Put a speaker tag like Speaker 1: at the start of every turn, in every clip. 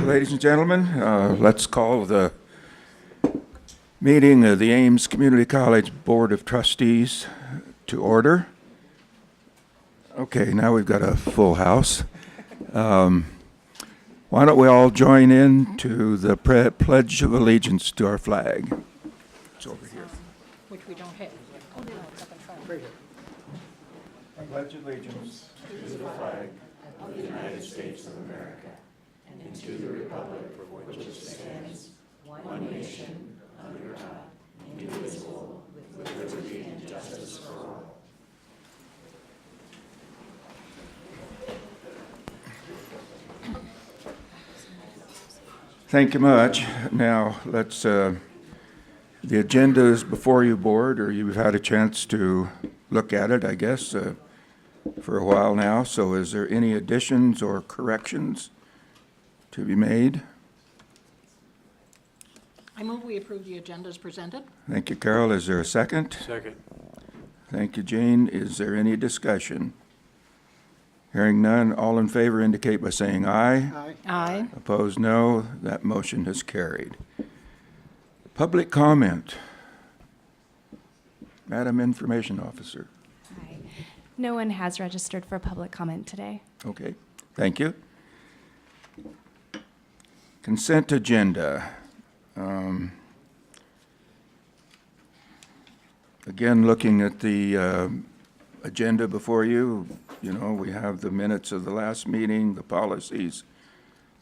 Speaker 1: Ladies and gentlemen, let's call the meeting of the Ames Community College Board of Trustees to order. Okay, now we've got a full house. Why don't we all join in to the Pledge of Allegiance to our flag? It's over here.
Speaker 2: Which we don't have. Oh, no, it's up in front.
Speaker 1: Right here. I pledge allegiance to the flag of the United States of America and to the republic for which it stands, one nation, under God, indivisible, with liberty and justice for all. Thank you much. Now, let's, the agenda is before you, board, or you've had a chance to look at it, I guess, for a while now. So is there any additions or corrections to be made?
Speaker 2: I move we approve the agenda as presented.
Speaker 1: Thank you, Carol. Is there a second?
Speaker 3: Second.
Speaker 1: Thank you, Jane. Is there any discussion? Hearing none, all in favor indicate by saying aye.
Speaker 3: Aye.
Speaker 2: Aye.
Speaker 1: Opposed, no. That motion is carried. Public comment. Madam Information Officer.
Speaker 4: Hi. No one has registered for public comment today.
Speaker 1: Okay, thank you. Consent agenda. Again, looking at the agenda before you, we have the minutes of the last meeting, the policies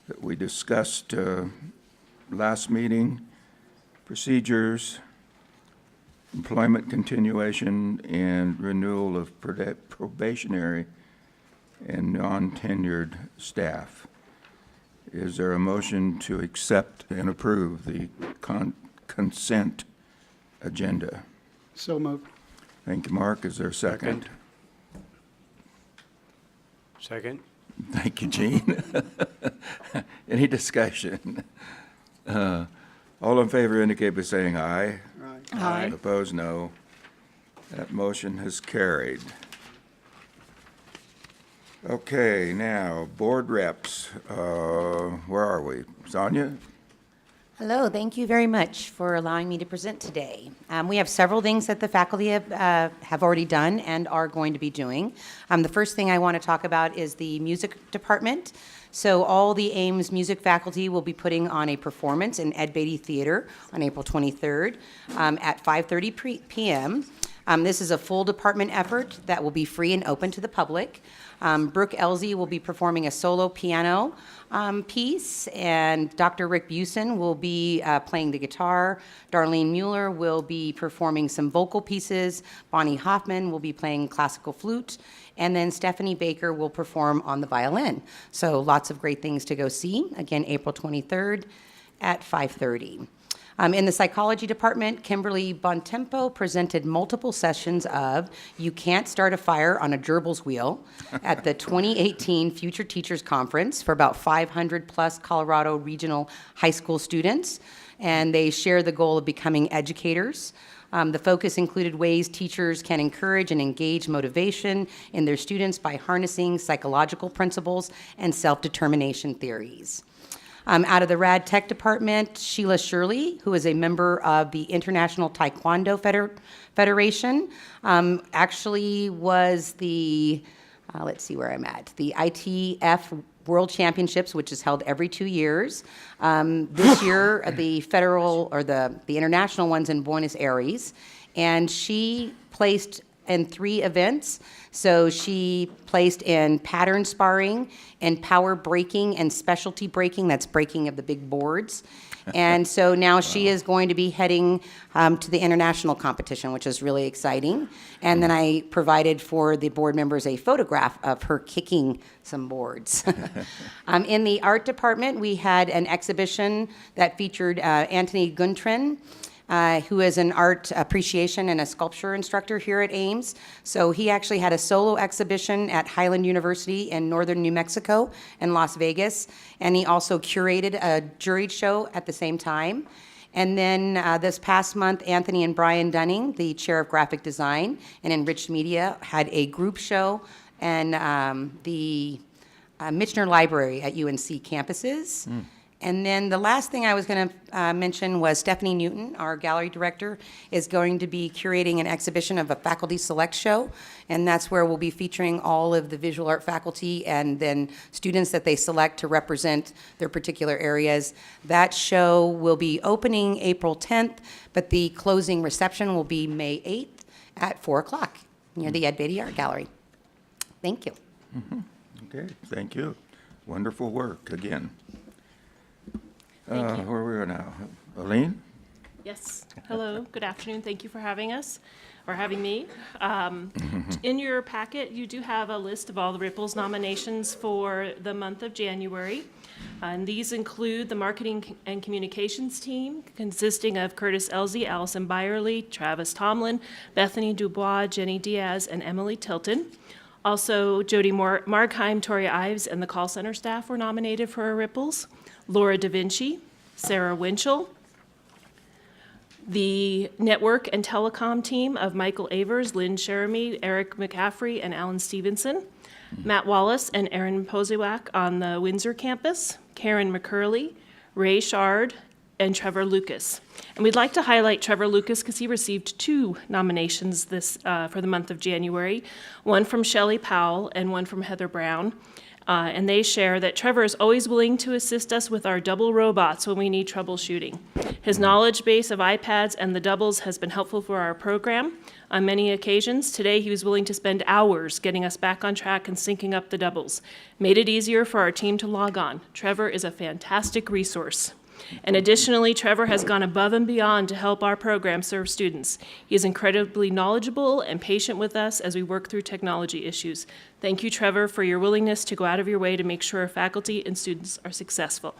Speaker 1: that we discussed last meeting, procedures, employment continuation, and renewal of probationary and non-tenured staff. Is there a motion to accept and approve the consent agenda?
Speaker 3: So moved.
Speaker 1: Thank you, Mark. Is there a second?
Speaker 3: Second.
Speaker 1: Thank you, Gene. Any discussion? All in favor indicate by saying aye.
Speaker 2: Aye.
Speaker 1: Opposed, no. That motion has carried. Okay, now, board reps. Where are we? Sonia?
Speaker 5: Hello, thank you very much for allowing me to present today. We have several things that the faculty have already done and are going to be doing. The first thing I want to talk about is the music department. So all the Ames music faculty will be putting on a performance in Ed Beatty Theater on April 23rd at 5:30 p.m. This is a full department effort that will be free and open to the public. Brooke Elsie will be performing a solo piano piece, and Dr. Rick Busen will be playing the guitar. Darlene Mueller will be performing some vocal pieces. Bonnie Hoffman will be playing classical flute, and then Stephanie Baker will perform on the violin. So lots of great things to go see. Again, April 23rd at 5:30. In the psychology department, Kimberly Bontempo presented multiple sessions of You Can't Start a Fire on a Gerbil's Wheel at the 2018 Future Teachers Conference for about 500 plus Colorado regional high school students, and they share the goal of becoming educators. The focus included ways teachers can encourage and engage motivation in their students by harnessing psychological principles and self-determination theories. Out of the Rad Tech Department, Sheila Shirley, who is a member of the International Taekwondo Federation, actually was the, let's see where I'm at, the ITF World Championships, which is held every 2 years. This year, the federal, or the international one's in Buenos Aires, and she placed in 3 events. So she placed in pattern sparring and power breaking and specialty breaking, that's breaking of the big boards. And so now she is going to be heading to the international competition, which is really exciting. And then I provided for the board members a photograph of her kicking some boards. In the art department, we had an exhibition that featured Anthony Guntrin, who is an art appreciation and a sculpture instructor here at Ames. So he actually had a solo exhibition at Highland University in northern New Mexico and Las Vegas, and he also curated a juried show at the same time. And then this past month, Anthony and Brian Dunning, the chair of graphic design and enriched media, had a group show and the Michener Library at UNC campuses. And then the last thing I was going to mention was Stephanie Newton, our gallery director, is going to be curating an exhibition of a faculty select show, and that's where we'll be featuring all of the visual art faculty and then students that they select to represent their particular areas. That show will be opening April 10th, but the closing reception will be May 8th at 4 o'clock near the Ed Beatty Art Gallery. Thank you.
Speaker 1: Okay, thank you. Wonderful work again. Where are we now? Aline?
Speaker 6: Yes. Hello. Good afternoon. Thank you for having us, or having me. In your packet, you do have a list of all the Ripples nominations for the month of January. And these include the Marketing and Communications team, consisting of Curtis Elsie, Allison Byerly, Travis Tomlin, Bethany Dubois, Jenny Diaz, and Emily Tilton. Also, Jody Markheim, Tori Ives, and the call center staff were nominated for our Ripples. Laura Da Vinci, Sarah Winchell, the network and telecom team of Michael Avers, Lynn Sheremy, Eric McCaffrey, and Alan Stevenson, Matt Wallace and Aaron Posiwak on the Windsor campus, Karen McCurley, Ray Shard, and Trevor Lucas. And we'd like to highlight Trevor Lucas because he received 2 nominations for the month of January, one from Shelley Powell and one from Heather Brown. And they share that Trevor is always willing to assist us with our double robots when we need troubleshooting. His knowledge base of iPads and the doubles has been helpful for our program. On many occasions, today he was willing to spend hours getting us back on track and syncing up the doubles. Made it easier for our team to log on. Trevor is a fantastic resource. And additionally, Trevor has gone above and beyond to help our program serve students. He is incredibly knowledgeable and patient with us as we work through technology issues. Thank you, Trevor, for your willingness to go out of your way to make sure our faculty and students are successful.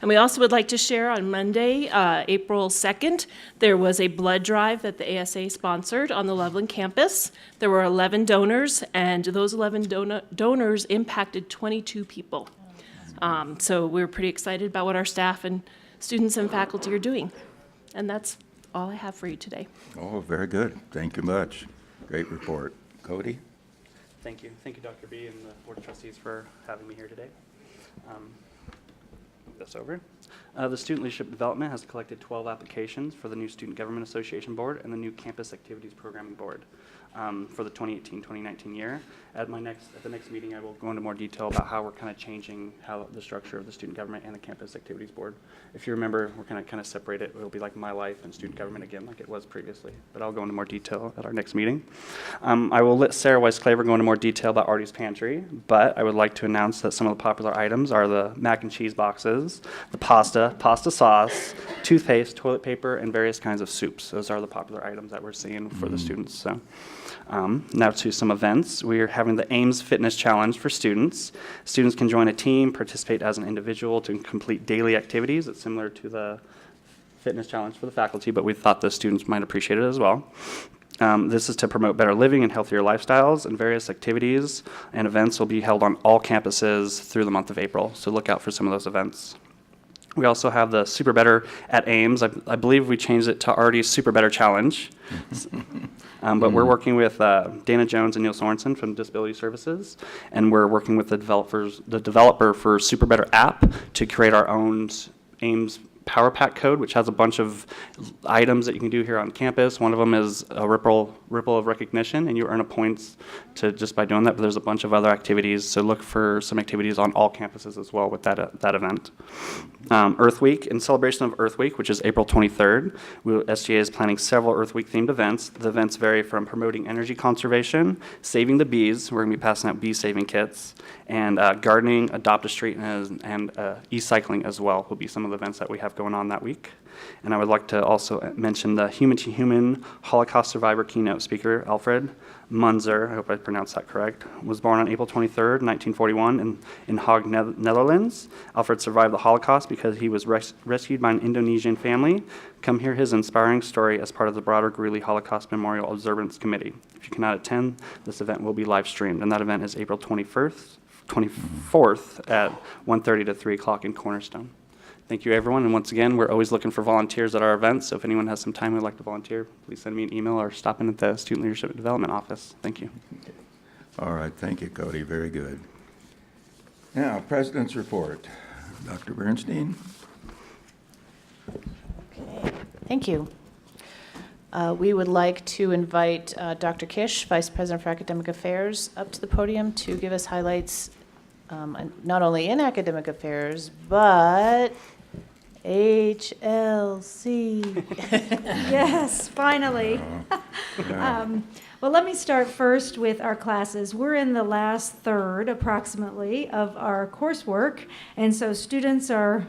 Speaker 6: And we also would like to share on Monday, April 2nd, there was a blood drive that the ASA sponsored on the Loveland campus. There were 11 donors, and those 11 donors impacted 22 people. So we're pretty excited about what our staff and students and faculty are doing. And that's all I have for you today.
Speaker 1: Oh, very good. Thank you much. Great report. Cody?
Speaker 7: Thank you. Thank you, Dr. B and the Board of Trustees for having me here today. Move this over. The Student Leadership Development has collected 12 applications for the new Student Government Association Board and the new Campus Activities Programming Board for the 2018-2019 year. At the next meeting, I will go into more detail about how we're kind of changing how the structure of the Student Government and the Campus Activities Board. If you remember, we're going to kind of separate it. It'll be like My Life and Student Government again, like it was previously. But I'll go into more detail at our next meeting. I will let Sarah Weiss-Claver go into more detail about Artie's Pantry, but I would like to announce that some of the popular items are the mac and cheese boxes, the pasta sauce, toothpaste, toilet paper, and various kinds of soups. Those are the popular items that we're seeing for the students. So. Now to some events. We are having the Ames Fitness Challenge for students. Students can join a team, participate as an individual to complete daily activities. It's similar to the Fitness Challenge for the faculty, but we thought the students might appreciate it as well. This is to promote better living and healthier lifestyles, and various activities and events will be held on all campuses through the month of April, so look out for some of those events. We also have the Super Better at Ames. I believe we changed it to Artie's Super Better Challenge. But we're working with Dana Jones and Neil Sorensen from Disability Services, and we're working with the developer for Super Better app to create our own Ames Power Pack code, which has a bunch of items that you can do here on campus. One of them is a ripple of recognition, and you earn a points to just by doing that. But there's a bunch of other activities, so look for some activities on all campuses as well with that event. Earth Week, in celebration of Earth Week, which is April 23rd, SGA is planning several Earth Week themed events. The events vary from promoting energy conservation, saving the bees, we're going to be passing out bee saving kits, and gardening, adopt a street, and e-cycling as well will be some of the events that we have going on that week. And I would like to also mention the Human to Human Holocaust Survivor keynote speaker, Alfred Munzer, I hope I pronounced that correct, was born on April 23rd, 1941 in Hague, Netherlands. Alfred survived the Holocaust because he was rescued by an Indonesian family. Come hear his inspiring story as part of the broader Greeley Holocaust Memorial Observance Committee. If you cannot attend, this event will be live streamed, and that event is April 24th at 1:30 to 3 o'clock in Cornerstone. Thank you, everyone. And once again, we're always looking for volunteers at our events. So if anyone has some time who'd like to volunteer, please send me an email or stop in at the Student Leadership Development Office. Thank you.
Speaker 1: Okay. All right. Thank you, Cody. Very good. Now, President's Report. Dr. Bernstein?
Speaker 8: Okay, thank you. We would like to invite Dr. Kish, Vice President for Academic Affairs, up to the podium to give us highlights, not only in academic affairs, but HLC.
Speaker 9: Yes, finally. Well, let me start first with our classes. We're in the last third, approximately, of our coursework, and so students are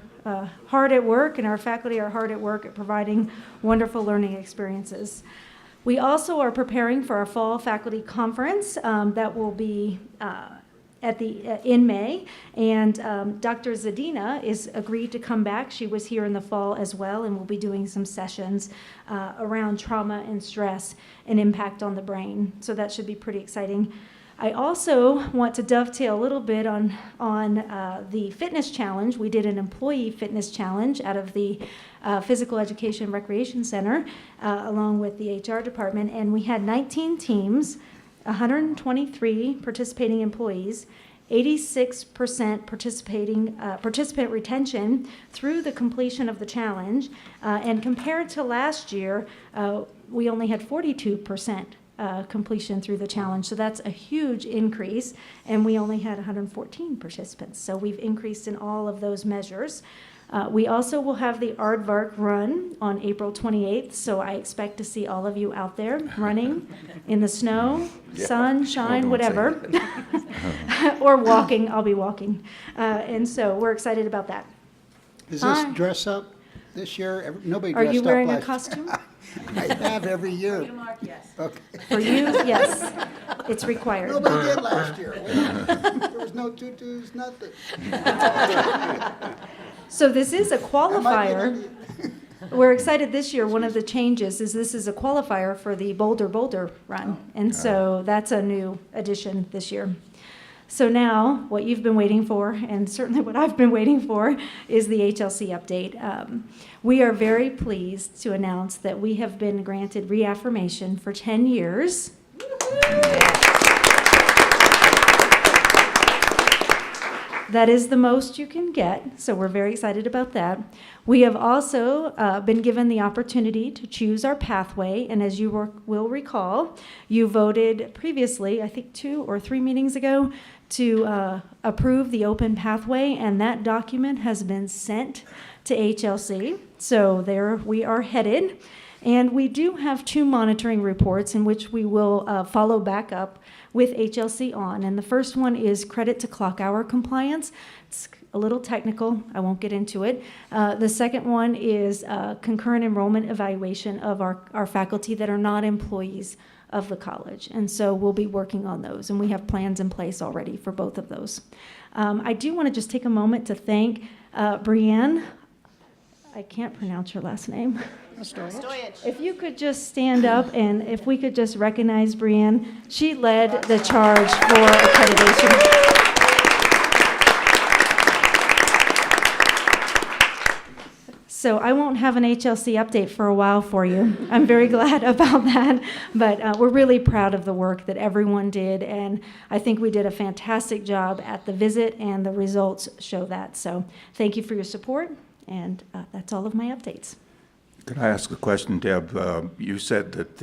Speaker 9: hard at work, and our faculty are hard at work at providing wonderful learning experiences. We also are preparing for our fall faculty conference that will be in May, and Dr. Zadina is agreed to come back. She was here in the fall as well, and we'll be doing some sessions around trauma and stress and impact on the brain. So that should be pretty exciting. I also want to dovetail a little bit on the fitness challenge. We did an employee fitness challenge out of the Physical Education and Recreation Center along with the HR department, and we had 19 teams, 123 participating employees, 86% participant retention through the completion of the challenge, and compared to last year, we only had 42% completion through the challenge. So that's a huge increase, and we only had 114 participants. So we've increased in all of those measures. We also will have the Aardvark run on April 28th, so I expect to see all of you out there running in the snow, sunshine, whatever, or walking. I'll be walking. And so we're excited about that.
Speaker 3: Is this dress up this year? Nobody
Speaker 9: Are
Speaker 3: dressed
Speaker 9: you
Speaker 3: up
Speaker 9: wearing a
Speaker 3: last
Speaker 9: costume?
Speaker 3: I have every year. Okay.
Speaker 9: For you, yes, it's required.
Speaker 3: Nobody did last year. There was no tutus, nothing.
Speaker 9: So this is a qualifier. We're excited this year. One of the changes is this is a qualifier for the Boulder run. And so that's a new addition this year. So now what you've been waiting for, and certainly what I've been waiting for, is the HLC update. We are very pleased to announce that we have been granted reaffirmation for 10 years. That is the most you can get, so we're very excited about that. We have also been given the opportunity to choose our pathway, and as you will recall, you voted previously, I think 2 or 3 meetings ago, to approve the open pathway, and that document has been sent to HLC. So there we are headed. And we do have 2 monitoring reports in which we will follow back up with HLC on. And the first one is credit to clock hour compliance. It's a little technical. I won't get into it. The second one is concurrent enrollment evaluation of our faculty that are not employees of the college. And so we'll be working on those. And we have plans in place already for both of those. I do want to just take a moment to thank Brianne. I can't pronounce your last name. If you could just stand up and if we could just recognize Brianne. She led the charge for accreditation. So I won't have an HLC update for a while for you. I'm very glad about that, but we're really proud of the work that everyone did, and I think we did a fantastic job at the visit, and the results show that. So thank you for your support, and that's all of my updates.
Speaker 1: Could I ask a question, Deb? You said that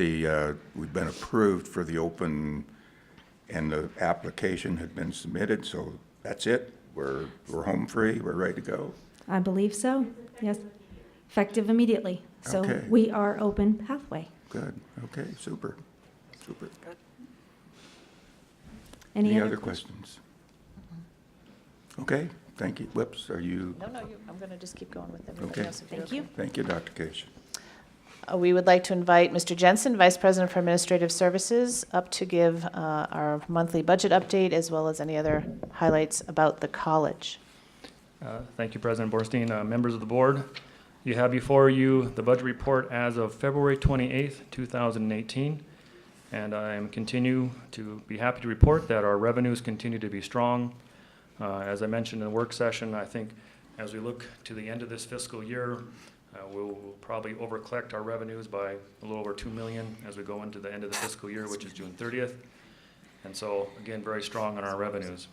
Speaker 1: we've been approved for the open and the application had been submitted, so that's it? We're home free, we're ready to go?
Speaker 9: I believe so, yes. Effective immediately. So
Speaker 1: Okay.
Speaker 9: we are open pathway.
Speaker 1: Good, okay, super.
Speaker 9: Any
Speaker 1: other questions? Okay, thank you. Whoops, are you?
Speaker 8: No, I'm going to just keep going with everybody
Speaker 1: Okay.
Speaker 8: else. if you're
Speaker 9: Thank you.
Speaker 8: okay.
Speaker 1: Thank you, Dr. Case.
Speaker 8: We would like to invite Mr. Jensen, Vice President for Administrative Services, up to give our monthly budget update as well as any other highlights about the college.
Speaker 10: Thank you, President Borstein. Members of the board, you have before you the budget report as of February 28th, 2018. And I am continue to be happy to report that our revenues continue to be strong. As I mentioned in the work session, I think as we look to the end of this fiscal year, we'll probably over-collect our revenues by a little over $2 million as we go into the end of the fiscal year, which is June 30th. And so, again, very strong on our revenues.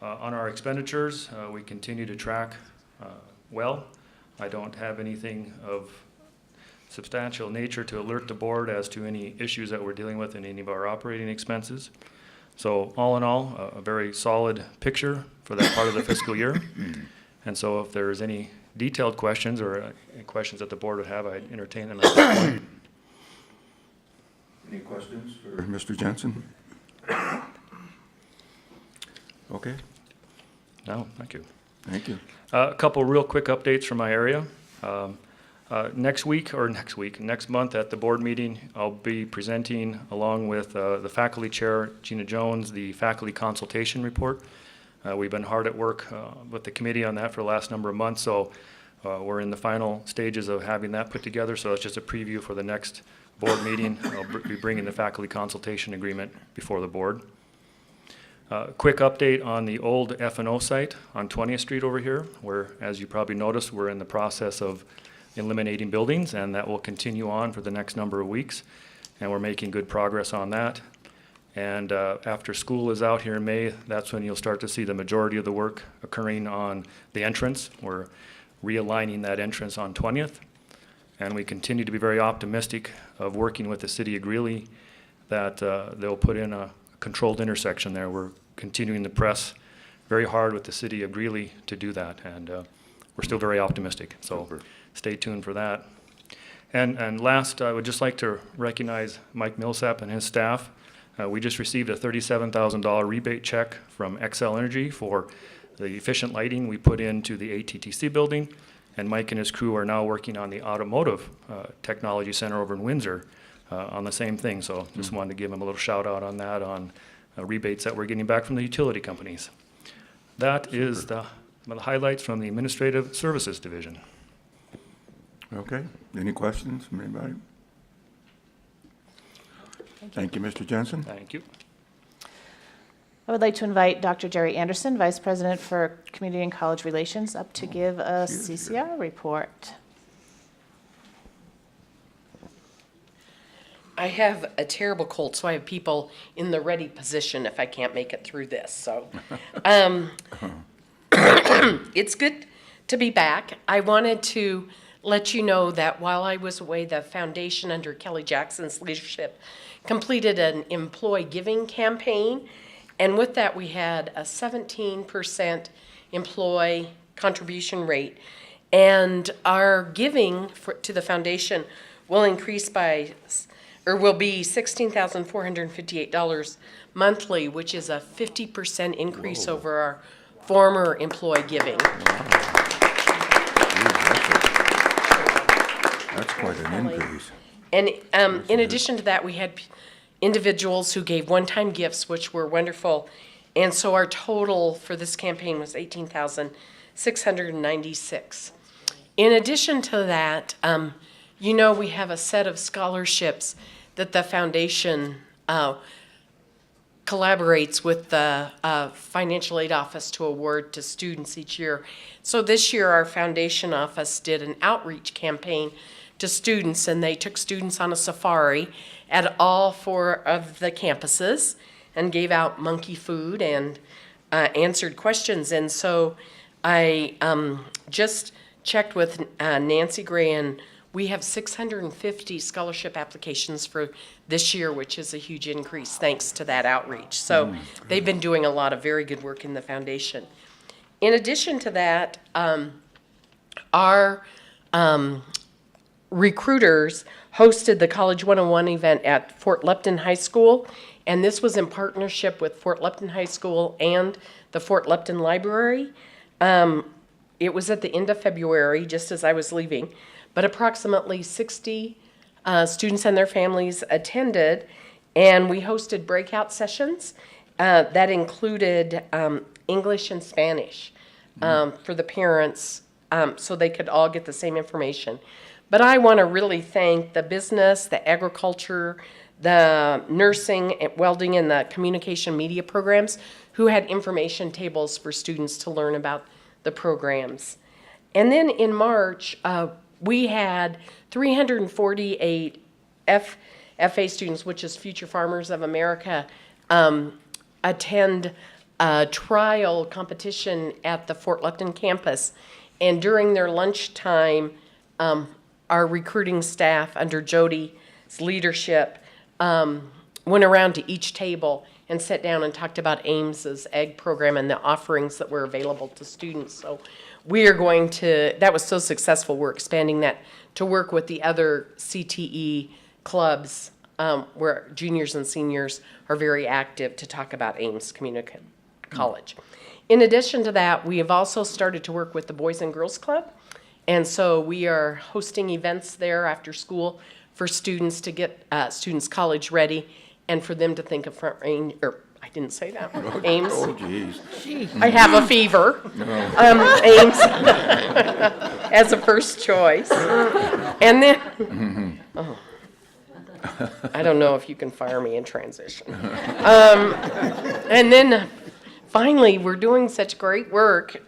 Speaker 10: On our expenditures, we continue to track well. I don't have anything of substantial nature to alert the board as to any issues that we're dealing with in any of our operating expenses. So all in all, a very solid picture for that part of the fiscal year. And so if there's any detailed questions or any questions that the board would have, I'd entertain them at this point.
Speaker 1: Any questions for Mr. Jensen? Okay,
Speaker 10: No, thank you.
Speaker 1: thank you.
Speaker 10: A couple real quick updates from my area. Next month at the board meeting, I'll be presenting along with the faculty chair, Gina Jones, the faculty consultation report. We've been hard at work with the committee on that for the last number of months, so we're in the final stages of having that put together, so it's just a preview for the next board meeting. I'll be bringing the faculty consultation agreement before the board. Quick update on the old F&O site on 20th Street over here, where, as you probably noticed, we're in the process of eliminating buildings, and that will continue on for the next number of weeks, and we're making good progress on that. And after school is out here in May, that's when you'll start to see the majority of the work occurring on the entrance. We're realigning that entrance on 20th, and we continue to be very optimistic of working with the city of Greeley that they'll put in a controlled intersection there. We're continuing to press very hard with the city of Greeley to do that, and we're still very optimistic, so stay tuned for that. And last, I would just like to recognize Mike Millsap and his staff. We just received a $37,000 rebate check from Xcel Energy for the efficient lighting we put into the ATTC building, and Mike and his crew are now working on the Automotive Technology Center over in Windsor on the same thing. So just wanted to give him a little shout out on that, on rebates that we're getting back from the utility companies. That is the highlights from the Administrative Services Division.
Speaker 1: Okay, any questions from anybody? Thank you, Mr. Jensen.
Speaker 10: Thank you.
Speaker 8: I would like to invite Dr. Jerry Anderson, Vice President for Community and College Relations, up to give a CCR report.
Speaker 11: I have a terrible cold, so I have people in the ready position if I can't make it through this. So it's good to be back. I wanted to let you know that while I was away, the foundation under Kelly Jackson's leadership completed an employee giving campaign. And with that, we had a 17% employee contribution rate. And our giving to the foundation will increase by, or will be $16,458 monthly, which is a 50% increase over our former employee giving.
Speaker 1: That's quite an increase.
Speaker 11: And in addition to that, we had individuals who gave one-time gifts, which were wonderful. And so our total for this campaign was $18,696. In addition to that, you know, we have a set of scholarships that the foundation collaborates with the financial aid office to award to students each year. So this year, our foundation office did an outreach campaign to students, and they took students on a safari at all 4 of the campuses and gave out monkey food and answered questions. And so I just checked with Nancy Gray, and we have 650 scholarship applications for this year, which is a huge increase thanks to that outreach. So they've been doing a lot of very good work in the foundation. In addition to that, our recruiters hosted the College 101 event at Fort Lupton High School, and this was in partnership with Fort Lupton High School and the Fort Lupton Library. It was at the end of February, just as I was leaving, but approximately 60 students and their families attended, and we hosted breakout sessions that included English and Spanish for the parents so they could all get the same information. But I want to really thank the business, the agriculture, the nursing, welding, and the communication media programs who had information tables for students to learn about the programs. And then in March, we had 348 FFA students, which is Future Farmers of America, attend a trial competition at the Fort Lupton campus. And during their lunchtime, our recruiting staff under Jody's leadership went around to each table and sat down and talked about Ames's egg program and the offerings that were available to students. So we are going to, that was so successful, we're expanding that to work with the other CTE clubs where juniors and seniors are very active to talk about Ames Community College. In addition to that, we have also started to work with the Boys and Girls Club. And so we are hosting events there after school for students to get students college ready and for them to think of Front Range, or I didn't say that, Ames.
Speaker 1: Oh, geez.
Speaker 11: I have a fever. Ames as a first choice. And then, oh, I don't know if you can fire me in transition. And then finally, we're doing such great work.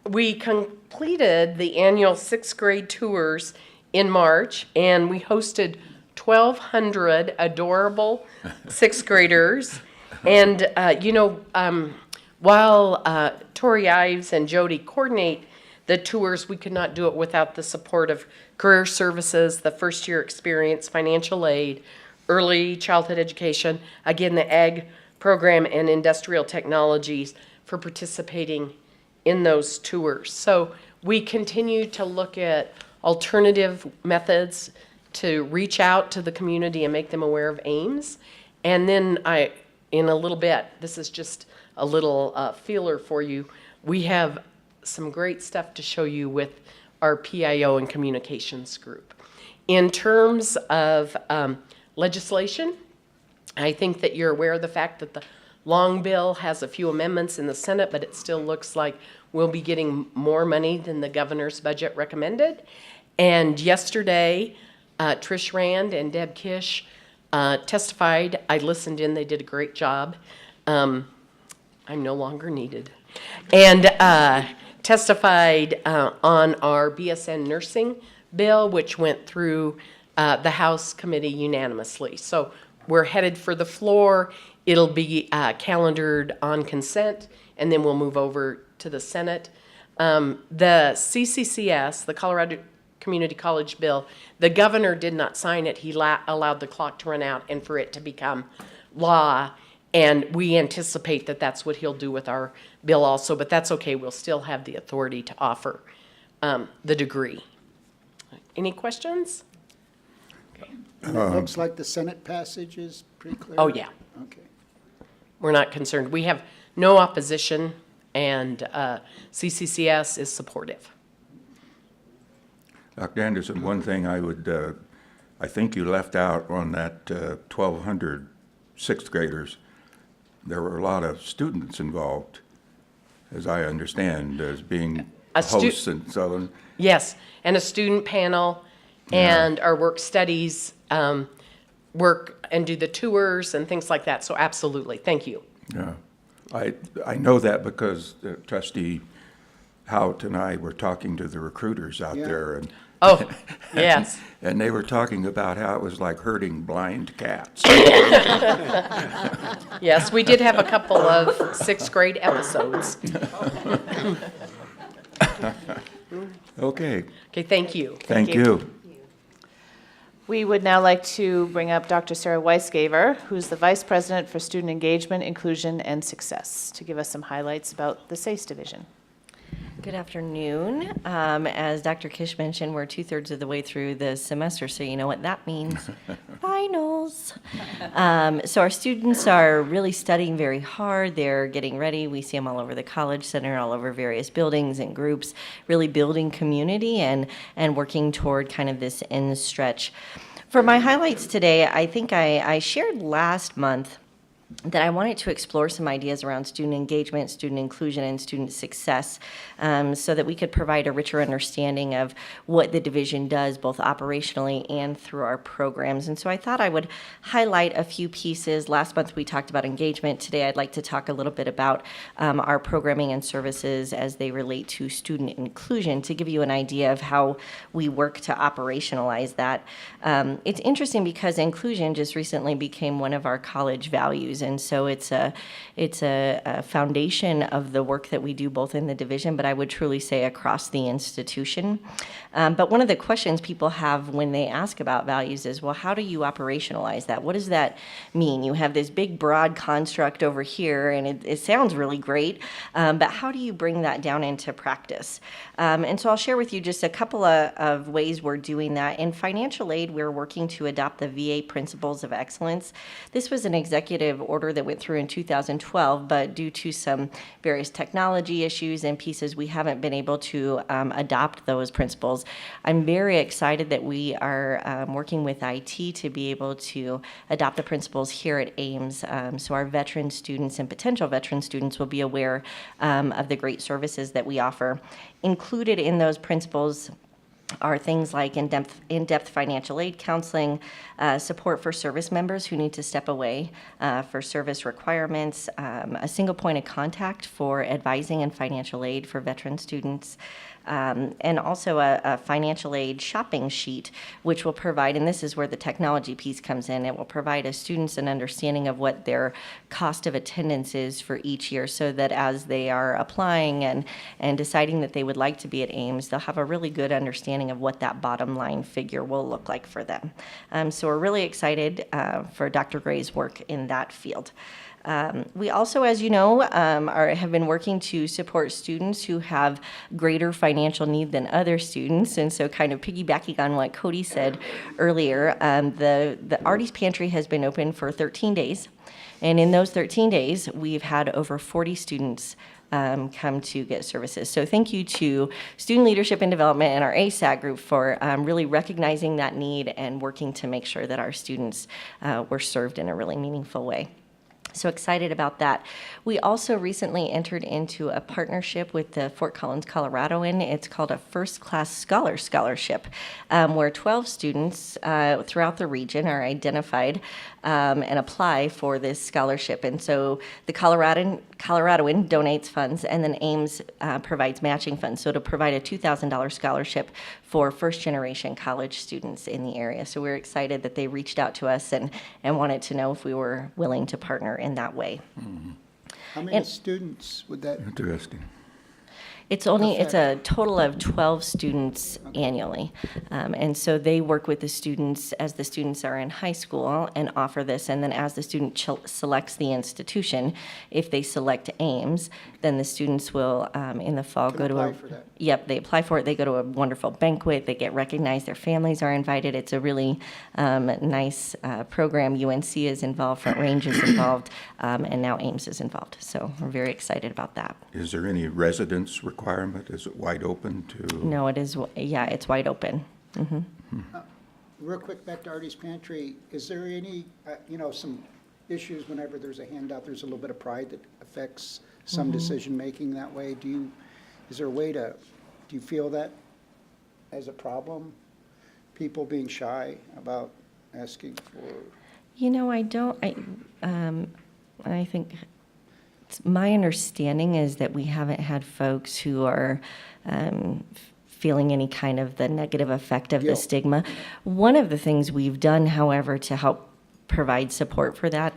Speaker 11: We completed the annual sixth grade tours in March, and we hosted 1,200 adorable sixth graders. And, while Tori Ives and Jody coordinate the tours, we could not do it without the support of career services, the first year experience, financial aid, early childhood education, again, the ag program, and industrial technologies for participating in those tours. So we continue to look at alternative methods to reach out to the community and make them aware of Ames. And then in a little bit, this is just a little feeler for you, we have some great stuff to show you with our PIO and communications group. In terms of legislation, I think that you're aware of the fact that the long bill has a few amendments in the Senate, but it still looks like we'll be getting more money than the governor's budget recommended. And yesterday, Trish Rand and Deb Kish testified. I listened in, they did a great job. I'm no longer needed. And testified on our BSN nursing bill, which went through the House committee unanimously. So we're headed for the floor. It'll be calendared on consent, and then we'll move over to the Senate. The CCCS, the Colorado Community College bill, the governor did not sign it. He allowed the clock to run out and for it to become law. And we anticipate that that's what he'll do with our bill also, but that's okay. We'll still have the authority to offer the degree. Any questions? Okay.
Speaker 3: And it looks like the Senate passage is pretty clear.
Speaker 11: Oh, yeah.
Speaker 3: Okay.
Speaker 11: We're not concerned. We have no opposition, and CCCS is supportive.
Speaker 1: Dr. Anderson, one thing I think you left out on that 1,200 sixth graders, there were a lot of students involved, as I understand, as being hosts and so on.
Speaker 11: Yes, and a student panel, and our work studies work and do the tours and things like that. So absolutely, thank you.
Speaker 1: Yeah, I know that because Trustee Hout and I were talking to the recruiters out there, and
Speaker 11: oh, yes,
Speaker 1: and they were talking about how it was like herding blind cats.
Speaker 11: Yes, we did have a couple of sixth grade episodes.
Speaker 1: Okay.
Speaker 11: Okay, thank you.
Speaker 1: Thank you.
Speaker 8: We would now like to bring up Dr. Sarah Weisgaver, who's the Vice President for Student Engagement, Inclusion, and Success, to give us some highlights about the SACE division.
Speaker 12: Good afternoon. As Dr. Kish mentioned, we're 2/3 of the way through the semester, so you know what that means. Finals. So our students are really studying very hard. They're getting ready. We see them all over the College Center, all over various buildings and groups, really building community and working toward kind of this end stretch. For my highlights today, I think I shared last month that I wanted to explore some ideas around student engagement, student inclusion, and student success so that we could provide a richer understanding of what the division does both operationally and through our programs. And so I thought I would highlight a few pieces. Last month we talked about engagement. Today I'd like to talk a little bit about our programming and services as they relate to student inclusion to give you an idea of how we work to operationalize that. It's interesting because inclusion just recently became one of our college values. And so it's a foundation of the work that we do both in the division, but I would truly say across the institution. But one of the questions people have when they ask about values is, well, how do you operationalize that? What does that mean? You have this big, broad construct over here, and it sounds really great, but how do you bring that down into practice? And so I'll share with you just a couple of ways we're doing that. In financial aid, we're working to adopt the VA Principles of Excellence. This was an executive order that went through in 2012, but due to some various technology issues and pieces, we haven't been able to adopt those principles. I'm very excited that we are working with IT to be able to adopt the principles here at Ames, so our veteran students and potential veteran students will be aware of the great services that we offer. Included in those principles are things like in-depth financial aid counseling, support for service members who need to step away for service requirements, a single point of contact for advising and financial aid for veteran students, and also a financial aid shopping sheet, which will provide, and this is where the technology piece comes in, it will provide students an understanding of what their cost of attendance is for each year, so that as they are applying and deciding that they would like to be at Ames, they'll have a really good understanding of what that bottom line figure will look like for them. So we're really excited for Dr. Gray's work in that field. We also, as you know, have been working to support students who have greater financial need than other students. And so kind of piggybacking on what Cody said earlier, the Artie's Pantry has been open for 13 days. And in those 13 days, we've had over 40 students come to get services. So thank you to Student Leadership and Development and our ASAG group for really recognizing that need and working to make sure that our students were served in a really meaningful way. So excited about that. We also recently entered into a partnership with the Fort Collins, Coloradoan. It's called a First Class Scholarship, where 12 students throughout the region are identified and apply for this scholarship. And so the Coloradoan donates funds, and then Ames provides matching funds. So to provide a $2,000 scholarship for first-generation college students in the area. So we're excited that they reached out to us and wanted to know if we were willing to partner in that way.
Speaker 3: Mm-hmm. How many students would that?
Speaker 1: Interesting.
Speaker 12: It's a total of 12 students annually. And so they work with the students as the students are in high school and offer this. And then as the student selects the institution, if they select Ames, then the students will, in the fall, go to
Speaker 3: apply for that.
Speaker 12: Yep, they apply for it. They go to a wonderful banquet. They get recognized. Their families are invited. It's a really nice program. UNC is involved. Front Range is involved. And now Ames is involved. So we're very excited about that.
Speaker 1: Is there any residence requirement? Is it wide open to?
Speaker 12: No, it is, yeah, it's wide open. Mm-hmm.
Speaker 3: Real quick, back to Artie's Pantry, is there any, some issues whenever there's a handout, there's a little bit of pride that affects some decision-making that way? Is there a way do you feel that as a problem? People being shy about asking for?
Speaker 12: I don't, I think my understanding is that we haven't had folks who are feeling any kind of the negative effect of the stigma. One of the things we've done, however, to help provide support for that.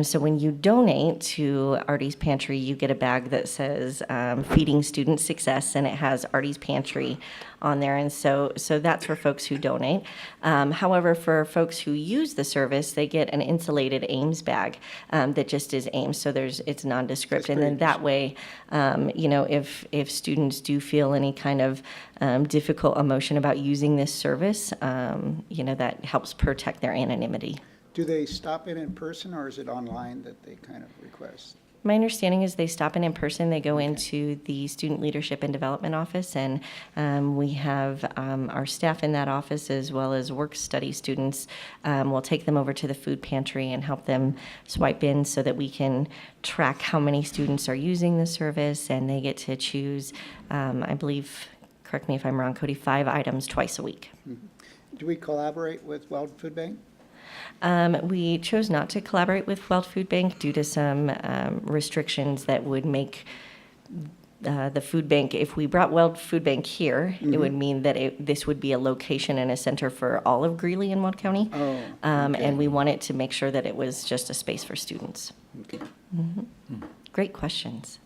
Speaker 12: So when you donate to Artie's Pantry, you get a bag that says Feeding Student Success, and it has Artie's Pantry on there. And so that's for folks who donate. However, for folks who use the service, they get an insulated Ames bag that just is Ames. So it's nondescript. And then that way, if students do feel any kind of difficult emotion about using this service, that helps protect their anonymity.
Speaker 3: Do they stop in person, or is it online that they kind of request?
Speaker 12: My understanding is they stop in person. They go into the Student Leadership and Development office, and we have our staff in that office as well as work-study students. We'll take them over to the food pantry and help them swipe in so that we can track how many students are using the service, and they get to choose, I believe, correct me if I'm wrong, Cody, 5 items twice a week.
Speaker 3: Mm-hmm. Do we collaborate with World Food Bank?
Speaker 12: We chose not to collaborate with World Food Bank due to some restrictions that would make the food bank, if we brought Weld Food Bank here, it would mean that this would be a location and a center for all of Greeley and Weld County.
Speaker 3: Oh, okay.
Speaker 12: And we wanted to make sure that it was just a space for students.
Speaker 3: Okay.
Speaker 12: Great questions.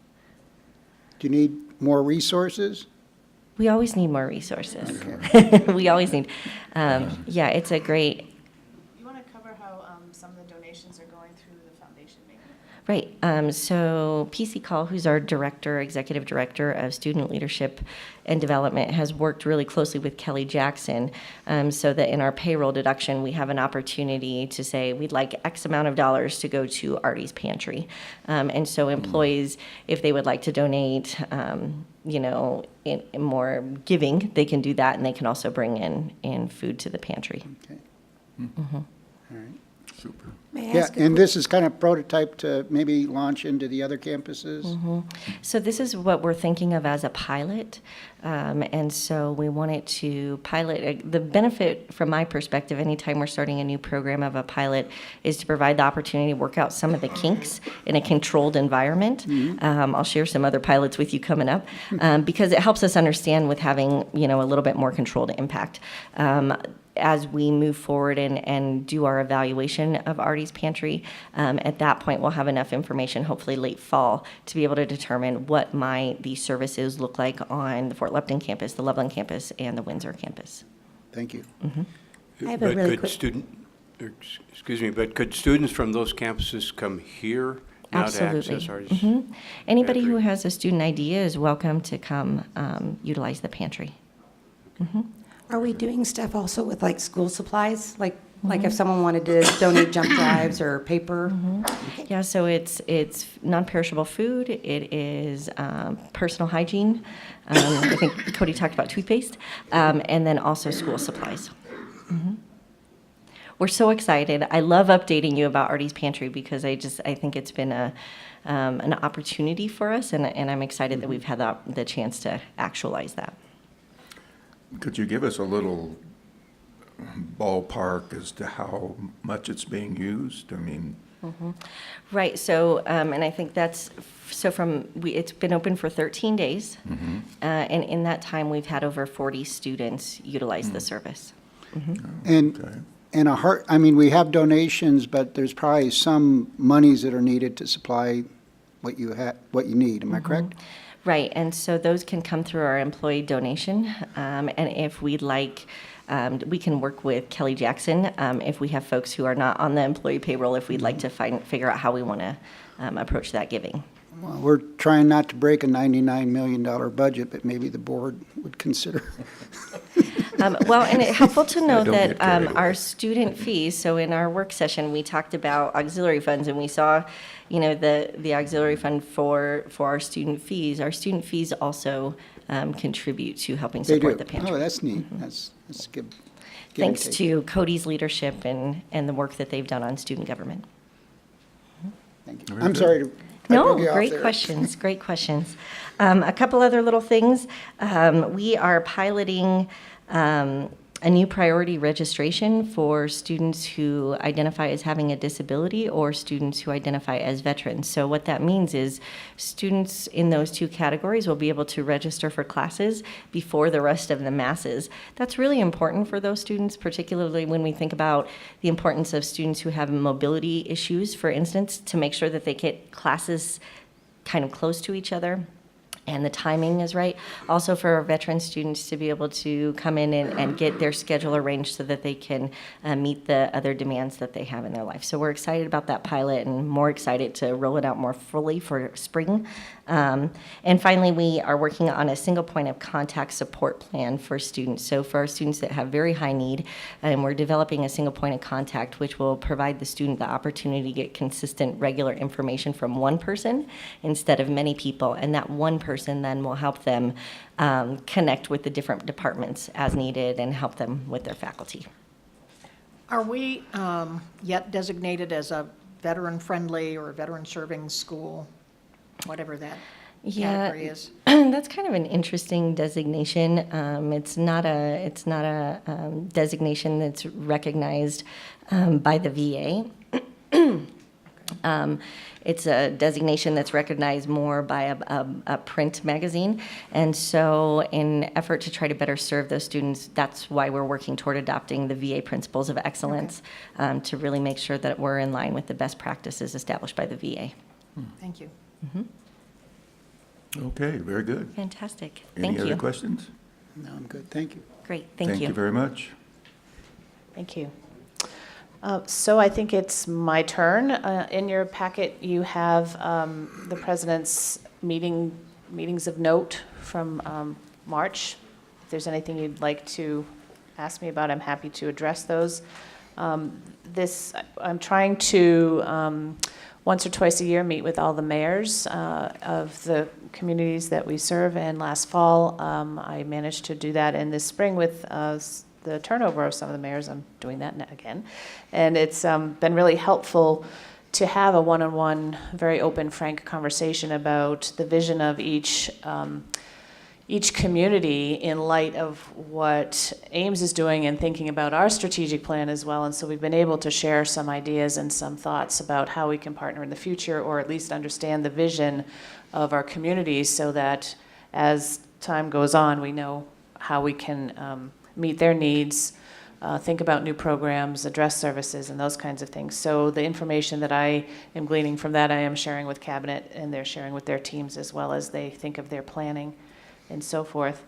Speaker 3: Do you need more resources?
Speaker 12: We always need more resources.
Speaker 3: Okay.
Speaker 12: We always need, yeah, it's a great,
Speaker 8: You want to cover how some of the donations are going through the foundation, maybe?
Speaker 12: right. So PC Call, who's our executive director of student leadership and development, has worked really closely with Kelly Jackson, so that in our payroll deduction, we have an opportunity to say we'd like X amount of dollars to go to Artie's Pantry. And so employees, if they would like to donate, in more giving, they can do that, and they can also bring in food to the pantry.
Speaker 3: Okay.
Speaker 12: Mhm.
Speaker 3: All right.
Speaker 1: Super.
Speaker 2: May I
Speaker 3: Yeah,
Speaker 2: ask a
Speaker 3: and
Speaker 2: quick-
Speaker 3: this is kind of prototype to maybe launch into the other campuses?
Speaker 12: So this is what we're thinking of as a pilot. And so we wanted to pilot. The benefit from my perspective, anytime we're starting a new program of a pilot, is to provide the opportunity to work out some of the kinks in a controlled environment. I'll share some other pilots with you coming up, because it helps us understand with having, a little bit more controlled impact. As we move forward and do our evaluation of Artie's Pantry, at that point, we'll have enough information, hopefully late fall, to be able to determine what might these services look like on the Fort Lupton campus, the Loveland campus, and the Windsor campus.
Speaker 3: Thank you.
Speaker 2: I have a really quick-
Speaker 1: But could students from those campuses come here now to
Speaker 12: Absolutely.
Speaker 1: access Artie's?
Speaker 12: Anybody who
Speaker 1: Pantry?
Speaker 12: has a student idea is welcome to come utilize the pantry.
Speaker 13: Are we doing stuff also with like school supplies? Like if someone wanted to donate jump drives or paper?
Speaker 12: Yeah, so it's non-perishable food. It is personal hygiene. I think Cody talked about toothpaste, and then also school supplies. We're so excited. I love updating you about Artie's Pantry because I think it's been an opportunity for us, and I'm excited that we've had the chance to actualize that.
Speaker 14: Could you give us a little ballpark as to how much it's being used? I mean,
Speaker 12: Right, so, and I think it's been open for 13 days, and in that time, we've had over 40 students utilize the service.
Speaker 3: And,
Speaker 14: okay.
Speaker 3: we have donations, but there's probably some monies that are needed to supply what you need, am I correct?
Speaker 12: Right, and so those can come through our employee donation, and if we'd like, we can work with Kelly Jackson if we have folks who are not on the employee payroll, if we'd like to figure out how we want to approach that giving.
Speaker 3: Well, we're trying not to break a $99 million budget, but maybe the board would consider.
Speaker 12: Well, and it's helpful to know
Speaker 14: don't
Speaker 12: that
Speaker 14: get carried away.
Speaker 12: our student fees, so in our work session, we talked about auxiliary funds, and we saw, the auxiliary fund for our student fees. Our student fees also contribute to helping
Speaker 3: They do.
Speaker 12: support the pantry.
Speaker 3: Oh, that's neat. That's good.
Speaker 12: Thanks to Cody's leadership and the work that they've done on student government.
Speaker 3: Thank you.
Speaker 14: Very
Speaker 3: I'm
Speaker 14: good.
Speaker 3: sorry to. I
Speaker 12: No,
Speaker 3: broke you off
Speaker 12: great
Speaker 3: there.
Speaker 12: questions, great questions. A couple other little things. We are piloting a new priority registration for students who identify as having a disability or students who identify as veterans. So what that means is students in those two categories will be able to register for classes before the rest of the masses. That's really important for those students, particularly when we think about the importance of students who have mobility issues, for instance, to make sure that they get classes kind of close to each other and the timing is right. Also for our veteran students to be able to come in and get their schedule arranged so that they can meet the other demands that they have in their life. So we're excited about that pilot and more excited to roll it out more fully for spring. And finally, we are working on a single point of contact support plan for students. So for our students that have very high need, and we're developing a single point of contact which will provide the student the opportunity to get consistent, regular information from one person instead of many people. And that one person then will help them connect with the different departments as needed and help them with their faculty.
Speaker 2: Are we yet designated as a veteran-friendly or veteran-serving school, whatever that category is?
Speaker 12: That's kind of an interesting designation. It's not a designation that's recognized by the VA. It's a designation that's recognized more by a print magazine. And so in effort to try to better serve those students, that's why we're working toward adopting the VA Principles of Excellence, to really make sure that we're in line with the best practices established by the VA.
Speaker 2: Thank you.
Speaker 14: Okay, very good.
Speaker 12: Fantastic.
Speaker 14: Any
Speaker 12: Thank
Speaker 14: other
Speaker 12: you.
Speaker 14: questions?
Speaker 3: No, I'm good. Thank you.
Speaker 12: Great, thank you.
Speaker 14: Thank you very much.
Speaker 8: Thank you. So I think it's my turn. In your packet, you have the president's meetings of note from March. If there's anything you'd like to ask me about, I'm happy to address those. I'm trying to once or twice a year meet with all the mayors of the communities that we serve. And last fall, I managed to do that. And this spring with the turnover of some of the mayors, I'm doing that again. And it's been really helpful to have a one-on-one, very open, frank conversation about the vision of each community in light of what Ames is doing and thinking about our strategic plan as well. And so we've been able to share some ideas and some thoughts about how we can partner in the future, or at least understand the vision of our communities, so that as time goes on, we know how we can meet their needs, think about new programs, address services, and those kinds of things. So the information that I am gleaning from that, I am sharing with Cabinet, and they're sharing with their teams as well as they think of their planning and so forth.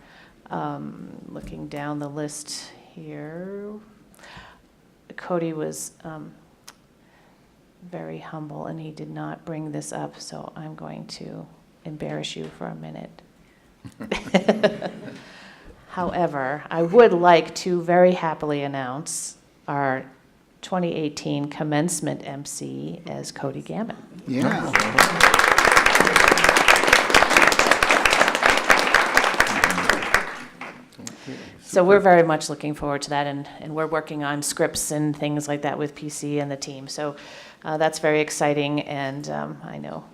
Speaker 8: Looking down the list here, Cody was very humble, and he did not bring this up, so I'm going to embarrass you for a minute. However, I would like to very happily announce our 2018 commencement MC as Cody Gammon.
Speaker 3: Yeah.
Speaker 8: So we're very much looking forward to that, and we're working on scripts and things like that with PC and the team. So that's very exciting, and I know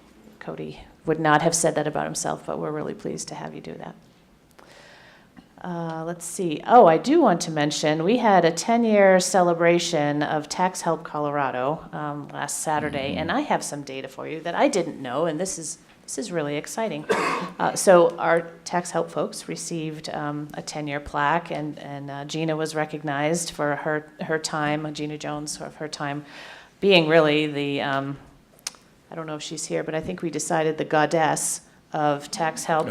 Speaker 8: Cody would not have said that about himself, but we're really pleased to have you do that. Let's see. Oh, I do want to mention, we had a 10-year celebration of Tax Help Colorado last Saturday, and I have some data for you that I didn't know, and this is really exciting. So our Tax Help folks received a 10-year plaque, and Gina was recognized for her time, Gina Jones, for her time being really the, I don't know if she's here, but I think we decided the goddess of Tax Help.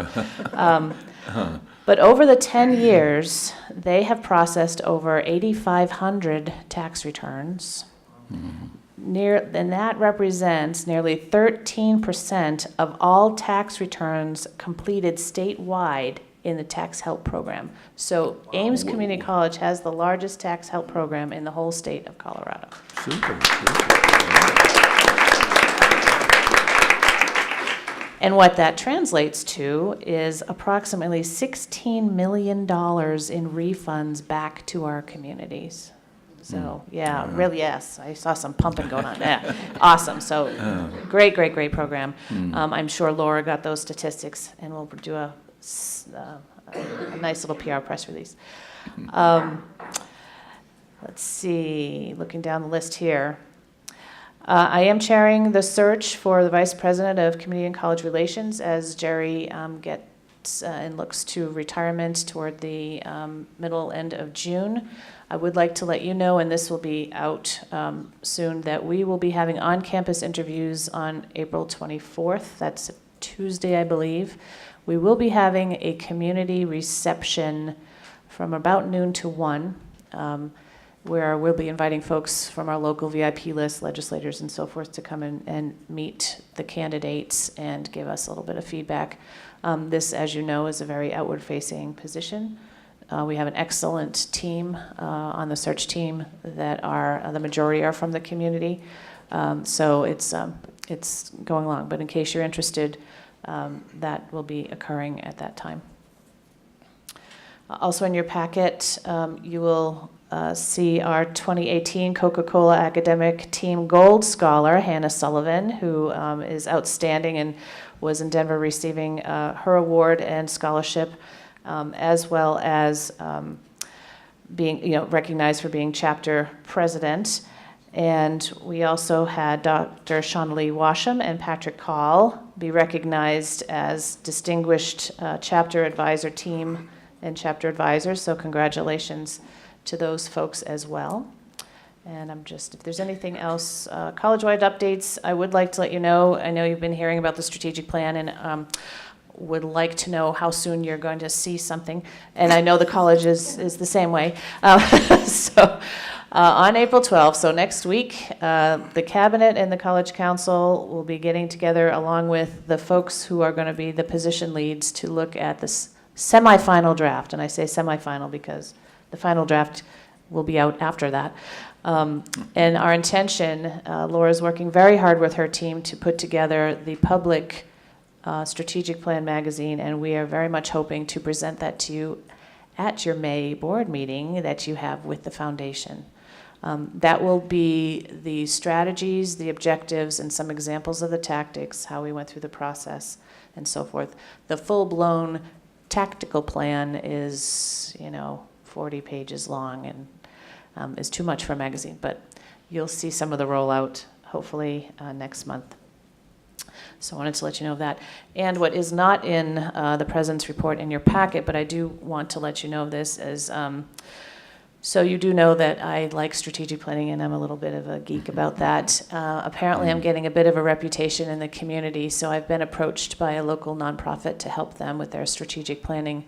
Speaker 8: But over the 10 years, they have processed over 8,500 tax returns. And that represents nearly 13% of all tax returns completed statewide in the Tax Help program. So Ames Community College has the largest Tax Help program in the whole state of Colorado.
Speaker 14: Super.
Speaker 8: And what that translates to is approximately $16 million in refunds back to our communities. So, yeah, really, yes, I saw some pumping going on. Yeah, awesome. So, great program. I'm sure Laura got those statistics, and we'll do a nice little PR press release. Let's see, looking down the list here. I am chairing the search for the Vice President of Community and College Relations as Jerry gets and looks to retirement toward the middle end of June. I would like to let you know, and this will be out soon, that we will be having on-campus interviews on April 24th. That's a Tuesday, I believe. We will be having a community reception from about noon to 1. Where we'll be inviting folks from our local VIP list, legislators and so forth, to come in and meet the candidates and give us a little bit of feedback. This, as you know, is a very outward-facing position. We have an excellent team on the search team that the majority are from the community. So it's going along. But in case you're interested, that will be occurring at that time. Also in your packet, you will see our 2018 Coca-Cola Academic Team Gold Scholar, Hannah Sullivan, who is outstanding and was in Denver receiving her award and scholarship, as well as being recognized for being chapter president. And we also had Dr. Shaunalee Washam and Patrick Call be recognized as distinguished chapter advisor team and chapter advisors. So congratulations to those folks as well. And if there's anything else, college-wide updates, I would like to let you know, I know you've been hearing about the strategic plan and would like to know how soon you're going to see something. And I know the college is the same way. On April 12th, so next week, the cabinet and the college council will be getting together along with the folks who are going to be the position leads to look at this semifinal draft. And I say semifinal because the final draft will be out after that. And our intention, Laura's working very hard with her team to put together the public strategic plan magazine, and we are very much hoping to present that to you at your May board meeting that you have with the foundation. That will be the strategies, the objectives, and some examples of the tactics, how we went through the process, and so forth. The full-blown tactical plan is, 40 pages long and is too much for a magazine, but you'll see some of the rollout hopefully next month. So I wanted to let you know of that. And what is not in the President's report in your packet, but I do want to let you know of this, is so you do know that I like strategic planning and I'm a little bit of a geek about that. Apparently I'm getting a bit of a reputation in the community, so I've been approached by a local nonprofit to help them with their strategic planning.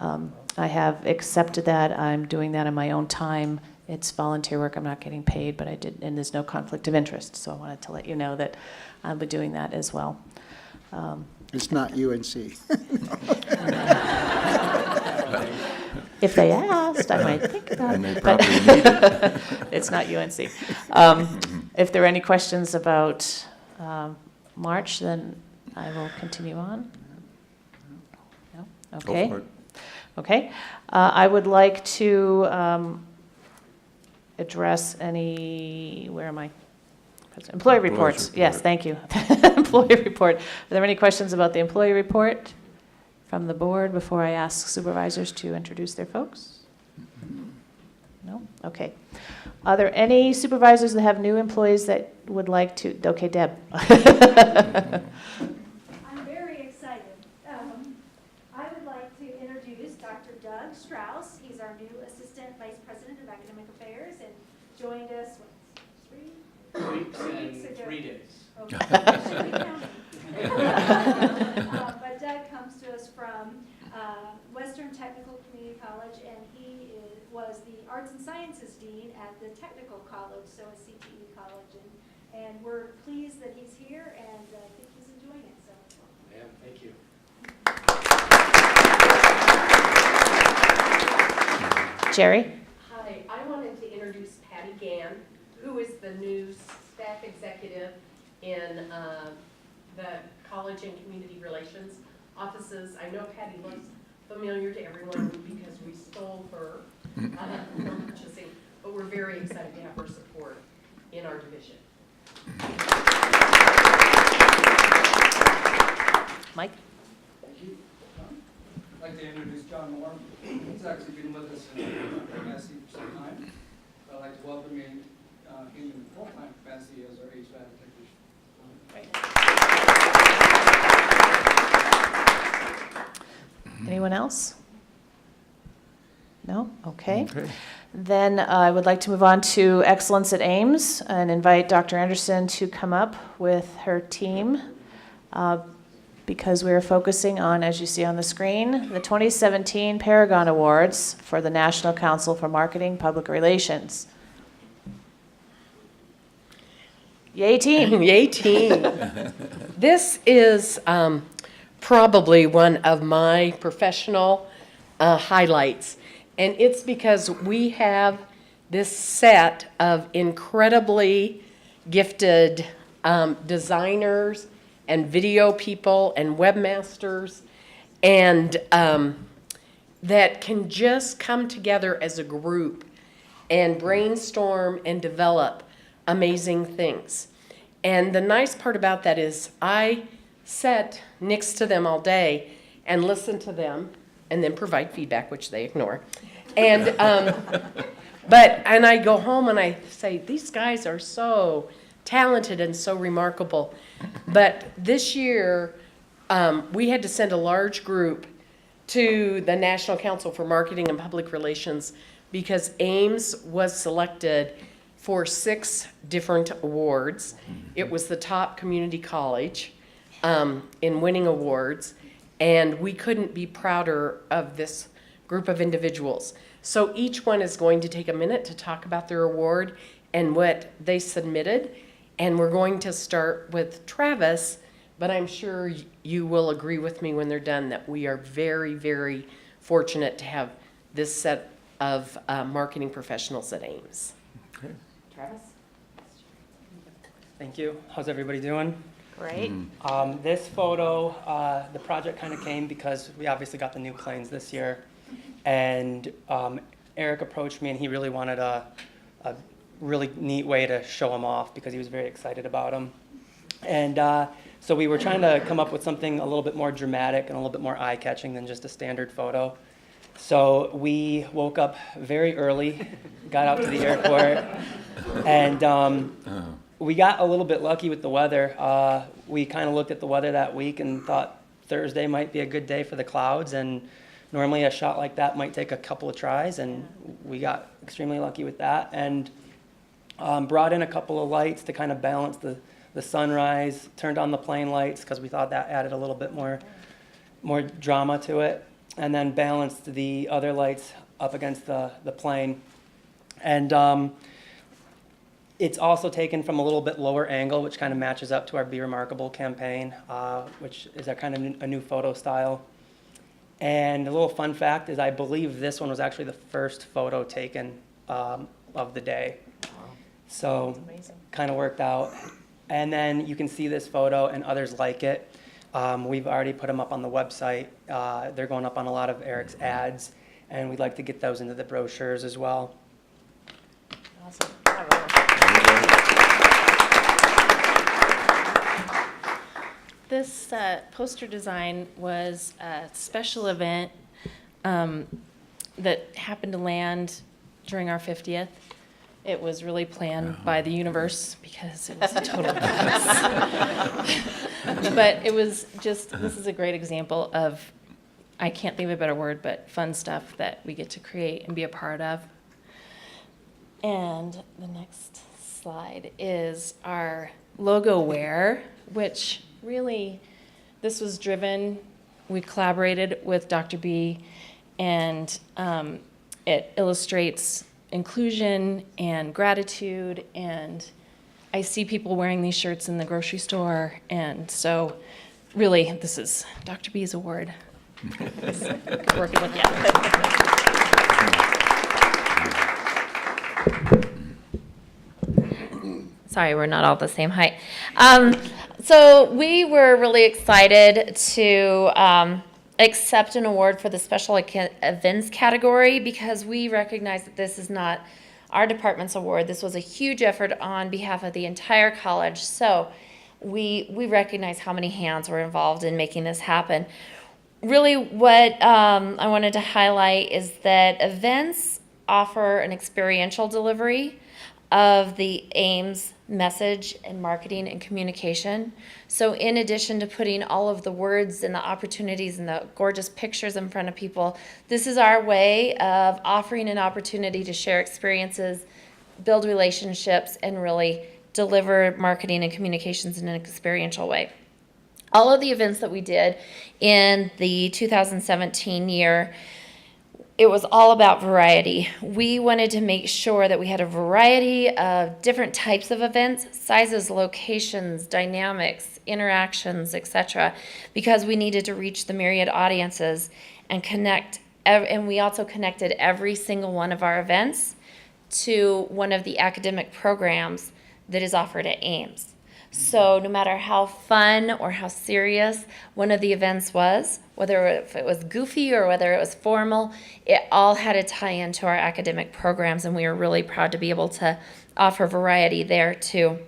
Speaker 8: I have accepted that. I'm doing that in my own time. It's volunteer work. I'm not getting paid, but I did, and there's no conflict of interest. So I wanted to let you know that I'll be doing that as well.
Speaker 3: It's not UNC.
Speaker 8: If they asked, I might think about
Speaker 14: And they
Speaker 8: it.
Speaker 14: probably need it.
Speaker 8: It's not UNC. If there are any questions about March, then I will continue on. No? Okay.
Speaker 14: Go for it.
Speaker 8: Okay. I would like to address any, where am I? Employee reports. Yes,
Speaker 14: report.
Speaker 8: thank you. Employee report. Are there any questions about the employee report from the board before I ask supervisors to introduce their folks? No? Okay. Are there any supervisors that have new employees that would like to? Okay, Deb.
Speaker 9: I'm very excited. I would like to introduce Dr. Doug Strauss. He's our new Assistant Vice President of Academic Affairs and joined us, three weeks ago.
Speaker 15: 3 days.
Speaker 9: Okay. But Doug comes to us from Western Technical Community College, and he was the Arts and Sciences Dean at the Technical College, so a CTE college. And we're pleased that he's here, and I think he's enjoying it. So.
Speaker 15: Yeah, thank you.
Speaker 8: Jerry?
Speaker 11: Hi, I wanted to introduce Patty Gann, who is the new staff executive in the College and Community Relations offices. I know Patty looks familiar to everyone because we stole her from purchasing, but we're very excited to have her support in our division.
Speaker 8: Mike?
Speaker 15: Thank you. I'd like to introduce John Moore. He's actually been with us in capacity for some time. I'd like to welcome him in full-time capacity as our HVAC technician.
Speaker 8: Anyone else? No? Okay.
Speaker 14: Okay.
Speaker 8: Then I would like to move on to Excellence at Ames and invite Dr. Anderson to come up with her team because we are focusing on, as you see on the screen, the 2017 Paragon Awards for the National Council for Marketing Public Relations. Yay team.
Speaker 11: Yay team. This is probably one of my professional highlights. And it's because we have this set of incredibly gifted designers and video people and webmasters, and that can just come together as a group and brainstorm and develop amazing things. And the nice part about that is I sit next to them all day and listen to them and then provide feedback, which they ignore. And And I go home and I say, these guys are so talented and so remarkable. But this year, we had to send a large group to the National Council for Marketing and Public Relations because Ames was selected for 6 different awards. It was the top community college in winning awards, and we couldn't be prouder of this group of individuals. So each one is going to take a minute to talk about their award and what they submitted, and we're going to start with Travis, but I'm sure you will agree with me when they're done that we are very, very fortunate to have this set of marketing professionals at Ames.
Speaker 14: Okay.
Speaker 11: Travis?
Speaker 16: Thank you. How's everybody doing?
Speaker 12: Great.
Speaker 16: This photo, the project kind of came because we obviously got the new planes this year, and Eric approached me and he really wanted a really neat way to show them off because he was very excited about them. And so we were trying to come up with something a little bit more dramatic and a little bit more eye-catching than just a standard photo. So we woke up very early, got out to the airport, and we got a little bit lucky with the weather. We kind of looked at the weather that week and thought Thursday might be a good day for the clouds, and normally a shot like that might take a couple of tries, and we got extremely lucky with that, and brought in a couple of lights to kind of balance the sunrise, turned on the plane lights because we thought that added a little bit more drama to it, and then balanced the other lights up against the plane. And it's also taken from a little bit lower angle, which kind of matches up to our Be Remarkable campaign, which is a kind of a new photo style. And a little fun fact is I believe this one was actually the first photo taken of the day. So kind of worked out. And then you can see this photo and others like it. We've already put them up on the website. They're going up on a lot of Eric's ads, and we'd like to get those into the brochures as well.
Speaker 12: Awesome.
Speaker 6: This poster design was a special event that happened to land during our 50th. It was really planned by the universe because it was a total mess. But it was just, this is a great example of, I can't think of a better word, but fun stuff that we get to create and be a part of. And the next slide is our logo wear, which really, this was driven, we collaborated with Dr. B, and it illustrates inclusion and gratitude, and I see people wearing these shirts in the grocery store, and so really, this is Dr. B's award. Working with
Speaker 17: Sorry, we're not all the same height. So we were really excited to accept an award for the special events category because we recognize that this is not our department's award. This was a huge effort on behalf of the entire college. So we recognize how many hands were involved in making this happen. Really what I wanted to highlight is that events offer an experiential delivery of the Ames message and marketing and communication. So in addition to putting all of the words and the opportunities and the gorgeous pictures in front of people, this is our way of offering an opportunity to share experiences, build relationships, and really deliver marketing and communications in an experiential way. All of the events that we did in the 2017 year, it was all about variety. We wanted to make sure that we had a variety of different types of events, sizes, locations, dynamics, interactions, etc., because we needed to reach the myriad audiences and connect. And we also connected every single one of our events to one of the academic programs that is offered at Ames. So no matter how fun or how serious one of the events was, whether if it was goofy or whether it was formal, it all had a tie into our academic programs, and we were really proud to be able to offer variety there too.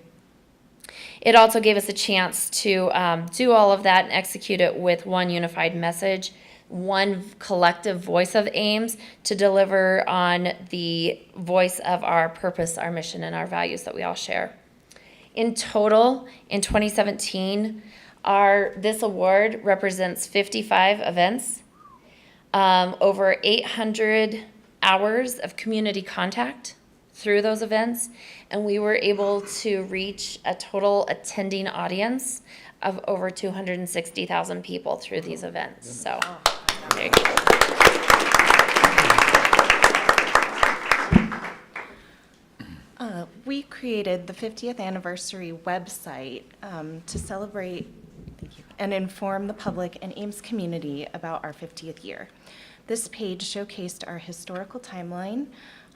Speaker 17: It also gave us a chance to do all of that and execute it with one unified message one collective voice of Ames to deliver on the voice of our purpose, our mission, and our values that we all share. In total, in 2017, this award represents 55 events, over 800 hours of community contact through those events, and we were able to reach a total attending audience of over 260,000 people through these events. So, there you go.
Speaker 4: We created the 50th anniversary website to celebrate and inform the public and Ames community about our 50th year. This page showcased our historical timeline,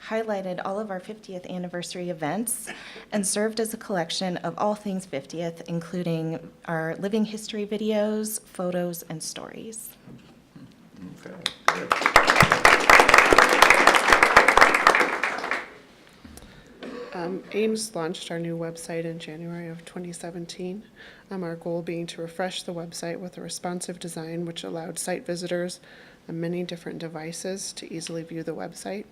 Speaker 4: highlighted all of our 50th anniversary events, and served as a collection of all things 50th, including our living history videos, photos, and stories.
Speaker 14: Okay.
Speaker 18: Ames launched our new website in January of 2017. Our goal being to refresh the website with a responsive design which allowed site visitors on many different devices to easily view the website.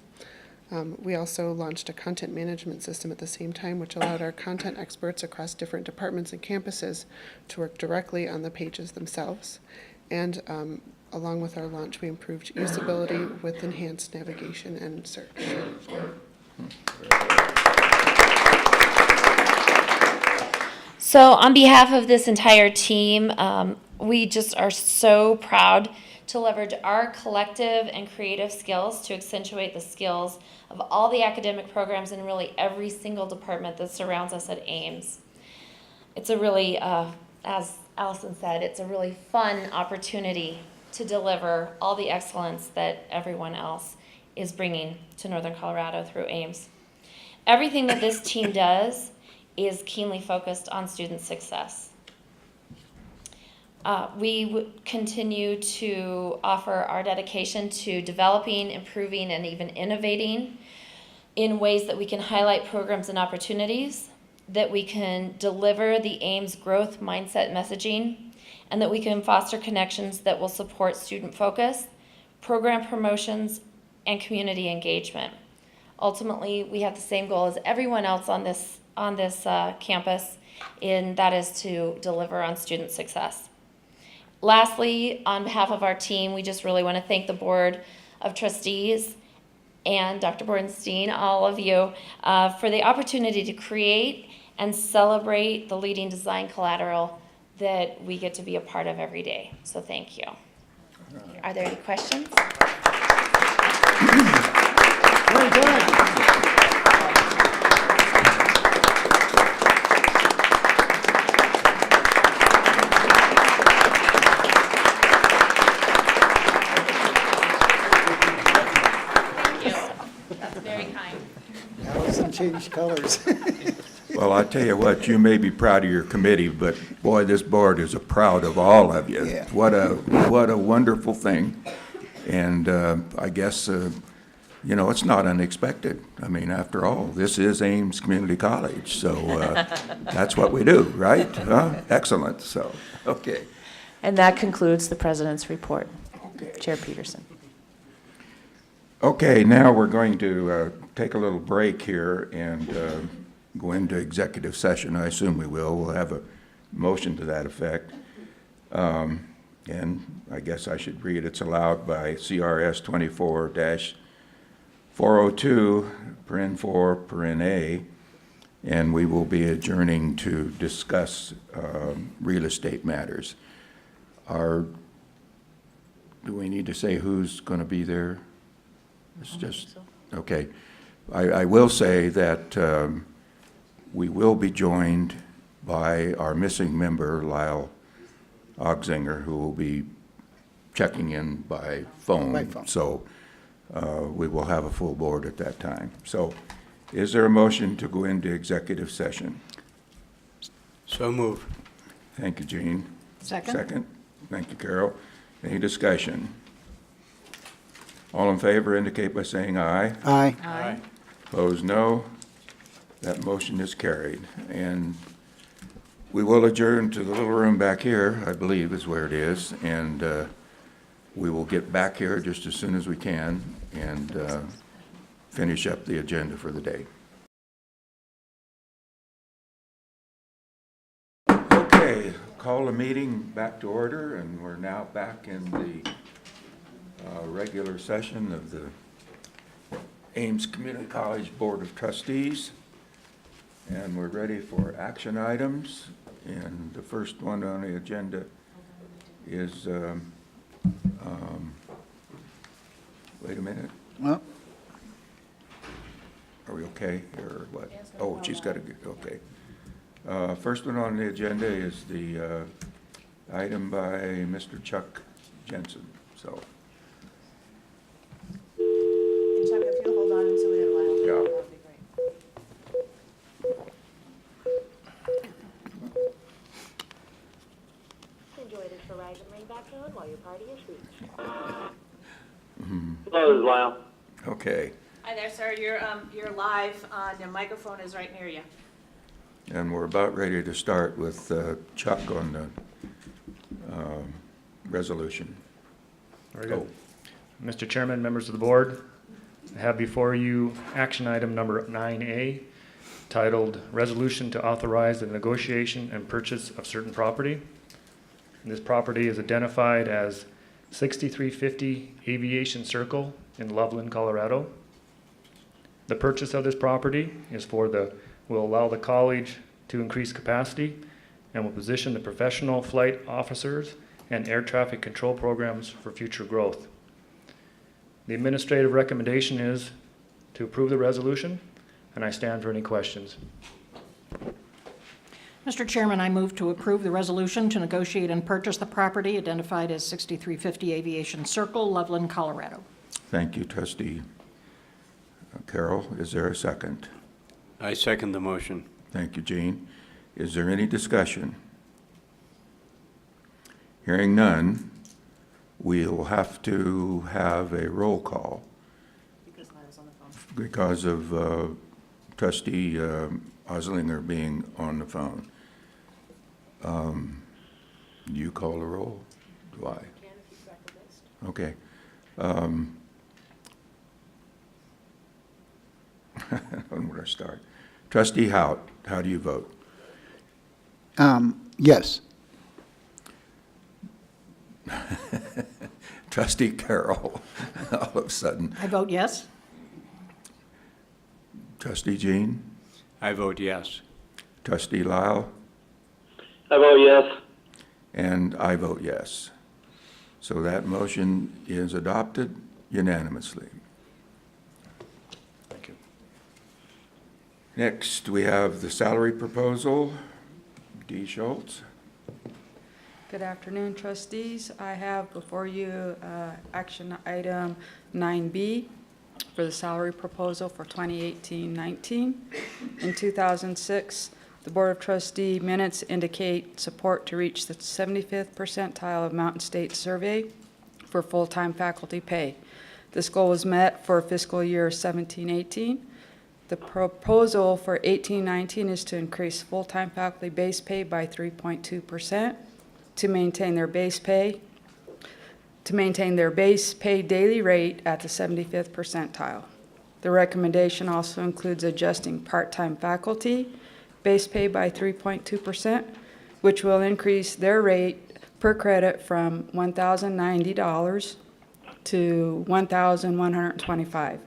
Speaker 18: We also launched a content management system at the same time, which allowed our content experts across different departments and campuses to work directly on the pages themselves. And along with our launch, we improved usability with enhanced navigation and search.
Speaker 17: So on behalf of this entire team, we just are so proud to leverage our collective and creative skills to accentuate the skills of all the academic programs and really every single department that surrounds us at Ames. It's a really, as Allison said, it's a really fun opportunity to deliver all the excellence that everyone else is bringing to Northern Colorado through Ames. Everything that this team does is keenly focused on student success. We continue to offer our dedication to developing, improving, and even innovating in ways that we can highlight programs and opportunities, that we can deliver the Ames growth mindset messaging, and that we can foster connections that will support student focus, program promotions, and community engagement. Ultimately, we have the same goal as everyone else on this campus, and that is to deliver on student success. Lastly, on behalf of our team, we just really want to thank the Board of Trustees and Dr. Bornstein, all of you, for the opportunity to create and celebrate the leading design collateral that we get to be a part of every day. So thank you. Are there any questions?
Speaker 3: Very good. Change colors.
Speaker 14: Well, I tell you what, you may be proud of your committee, but boy, this board is proud of all of you.
Speaker 3: Yeah.
Speaker 14: What a wonderful thing. And I guess, it's not unexpected. I mean, after all, this is Ames Community College, so that's what we do, right? Excellent, so, okay.
Speaker 8: And that concludes the president's report.
Speaker 14: Okay.
Speaker 8: Chair Peterson.
Speaker 14: Okay, now we're going to take a little break here and go into executive session. I assume we will. We'll have a motion to that effect. And I guess I should read it's allowed by CRS 24-402, paren 4, paren A, and we will be adjourning to discuss real estate matters. Do we need to say who's going to be there? It's just, okay. I will say that we will be joined by our missing member, Lyle Ogzinger, who will be checking in by phone.
Speaker 3: By phone.
Speaker 14: So we will have a full board at that time. So is there a motion to go into executive session?
Speaker 1: So moved.
Speaker 14: Thank you, Gene.
Speaker 2: Second.
Speaker 14: Second. Thank you, Carol. Any discussion? All in favor indicate by saying aye.
Speaker 3: Aye.
Speaker 2: Aye.
Speaker 14: Opposed, no. That motion is carried. And we will adjourn to the little room back here, I believe is where it is, and we will get back here just as soon as we can and finish up the agenda for the day. Okay, call the meeting back to order, and we're now back in the regular session of the Ames Community College Board of Trustees. And we're ready for action items. And the first one on the agenda is, wait a minute.
Speaker 3: Well,
Speaker 14: Are we okay, or what? Oh, she's got to get, okay. First one on the agenda is the item by Mr. Chuck Jensen, so.
Speaker 8: And Chuck, if you'll hold on until we get Lyle.
Speaker 14: Yeah.
Speaker 8: That would be great.
Speaker 1: Enjoy this Verizon ringback tone while your party is reached.
Speaker 14: Hello,
Speaker 1: this is Lyle.
Speaker 14: Okay,
Speaker 8: Hi there, sir. You're live. The microphone is right near you.
Speaker 14: and we're about ready to start with Chuck on the resolution.
Speaker 10: Very good. Mr. Chairman, members of the board, I have before you action item number 9A, titled Resolution to Authorize the Negotiation and Purchase of Certain Property. This property is identified as 6350 Aviation Circle in Loveland, Colorado. The purchase of this property is will allow the college to increase capacity and will position the professional flight officers and air traffic control programs for future growth. The administrative recommendation is to approve the resolution, and I stand for any questions.
Speaker 2: Mr. Chairman, I move to approve the resolution to negotiate and purchase the property identified as 6350 Aviation Circle, Loveland, Colorado.
Speaker 14: Thank you, Trustee Carroll. Is there a second?
Speaker 19: I second the motion.
Speaker 14: Thank you, Gene. Is there any discussion? Hearing none, we'll have to have a roll call
Speaker 8: Because Lyle's on the phone.
Speaker 14: because of Trustee Oslinger being on the phone. Do you call the roll? Do I? Okay. I don't know where to start. Trustee Hout, how do you vote?
Speaker 3: Yes.
Speaker 14: Trustee Carroll, all of a sudden.
Speaker 2: I vote yes.
Speaker 14: Trustee Jean?
Speaker 19: I vote yes.
Speaker 14: Trustee Lyle?
Speaker 1: I vote yes.
Speaker 14: And I vote yes. So that motion is adopted unanimously.
Speaker 10: Thank you.
Speaker 14: Next, we have the salary proposal. D. Schultz.
Speaker 20: Good afternoon, trustees. I have before you action item 9B for the salary proposal for 2018-19. In 2006, the Board of Trustee minutes indicate support to reach the 75th percentile of Mountain State survey for full-time faculty pay. This goal was met for fiscal year 17-18. The proposal for 18-19 is to increase full-time faculty base pay by 3.2%. To maintain their base pay daily rate at the 75th percentile. The recommendation also includes adjusting part-time faculty base pay by 3.2%, which will increase their rate per credit from $1,090 to $1,125.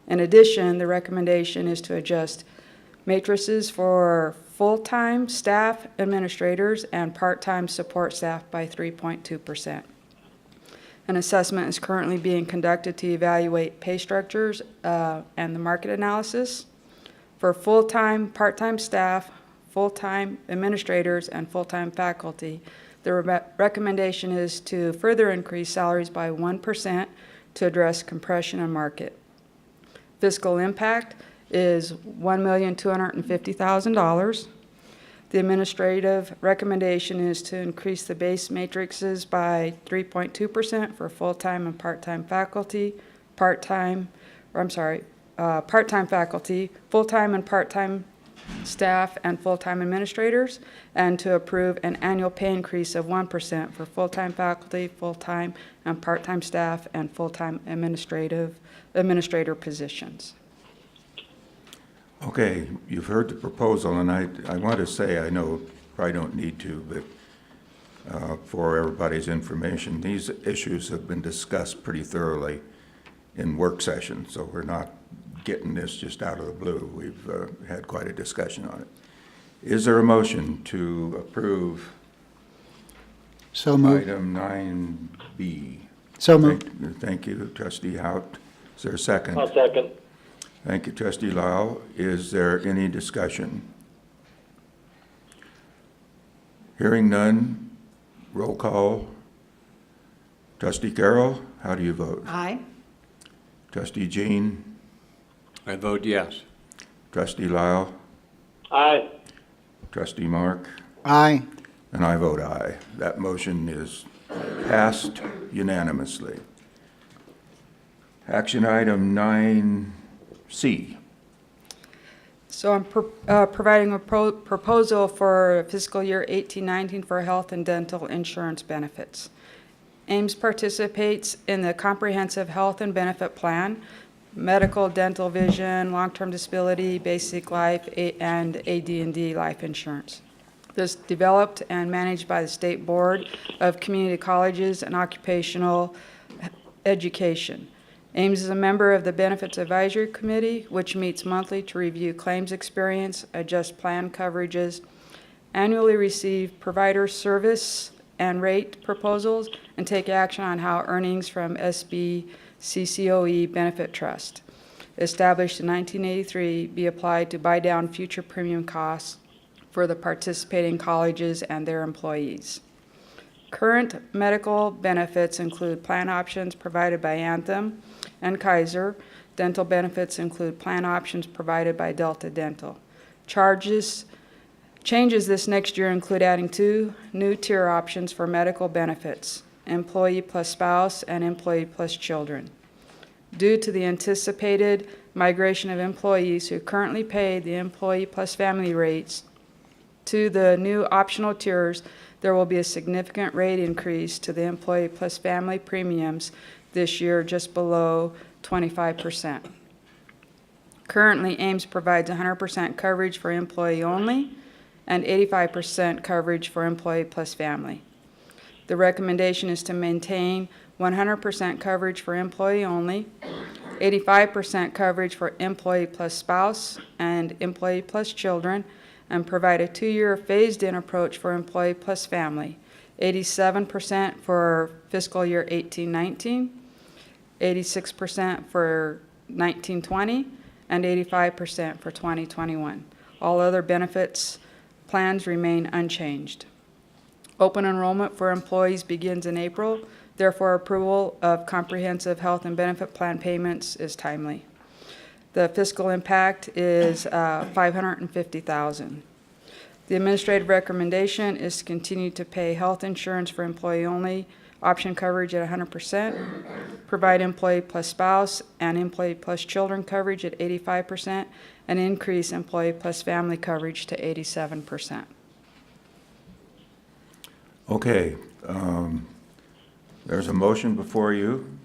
Speaker 20: In addition, the recommendation is to adjust matrices for full-time staff administrators and part-time support staff by 3.2%. An assessment is currently being conducted to evaluate pay structures and the market analysis. For full-time, part-time staff, full-time administrators, and full-time faculty, the recommendation is to further increase salaries by 1% to address compression in market. Fiscal impact is $1,250,000. The administrative recommendation is to increase the base matrices by 3.2% for full-time and part-time faculty, part-time faculty, full-time and part-time staff, and full-time administrators, and to approve an annual pay increase of 1% for full-time faculty, full-time and part-time staff, and full-time administrator positions.
Speaker 14: Okay, you've heard the proposal, and I want to say, I know probably don't need to, but for everybody's information, these issues have been discussed pretty thoroughly in work sessions, so we're not getting this just out of the blue. We've had quite a discussion on it. Is there a motion to approve
Speaker 3: So moved.
Speaker 14: item 9B?
Speaker 3: So moved.
Speaker 14: Thank you, Trustee Hout. Is there a second?
Speaker 1: I'll second.
Speaker 14: Thank you, Trustee Lyle. Is there any discussion? Hearing none, roll call. Trustee Carroll, how do you vote?
Speaker 2: Aye.
Speaker 14: Trustee Jean?
Speaker 19: I vote yes.
Speaker 14: Trustee Lyle?
Speaker 1: Aye.
Speaker 14: Trustee Mark?
Speaker 3: Aye.
Speaker 14: And I vote aye. That motion is passed unanimously. Action item 9C.
Speaker 20: So I'm providing a proposal for fiscal year 18-19 for health and dental insurance benefits. Ames participates in the Comprehensive Health and Benefit Plan, medical, dental, vision, long-term disability, basic life, and AD&D life insurance. This developed and managed by the State Board of Community Colleges and Occupational Education. Ames is a member of the Benefits Advisory Committee, which meets monthly to review claims experience, adjust plan coverages, annually receive provider service and rate proposals, and take action on how earnings from SB CCOE Benefit Trust, established in 1983, be applied to buy down future premium costs for the participating colleges and their employees. Current medical benefits include plan options provided by Anthem and Kaiser. Dental benefits include plan options provided by Delta Dental. Changes this next year include adding 2 new tier options for medical benefits: employee plus spouse and employee plus children. Due to the anticipated migration of employees who currently pay the employee plus family rates to the new optional tiers, there will be a significant rate increase to the employee plus family premiums this year, just below 25%. Currently, Ames provides 100% coverage for employee only and 85% coverage for employee plus family. The recommendation is to maintain 100% coverage for employee only, 85% coverage for employee plus spouse and employee plus children, and provide a 2-year phased-in approach for employee plus family, 87% for fiscal year 18-19, 86% for 19-20, and 85% for 20-21. All other benefits plans remain unchanged. Open enrollment for employees begins in April. Therefore, approval of comprehensive health and benefit plan payments is timely. The fiscal impact is $550,000. The administrative recommendation is to continue to pay health insurance for employee only, option coverage at 100%, provide employee plus spouse and employee plus children coverage at 85%, and increase employee plus family coverage to 87%.
Speaker 14: Okay, there's a motion before you.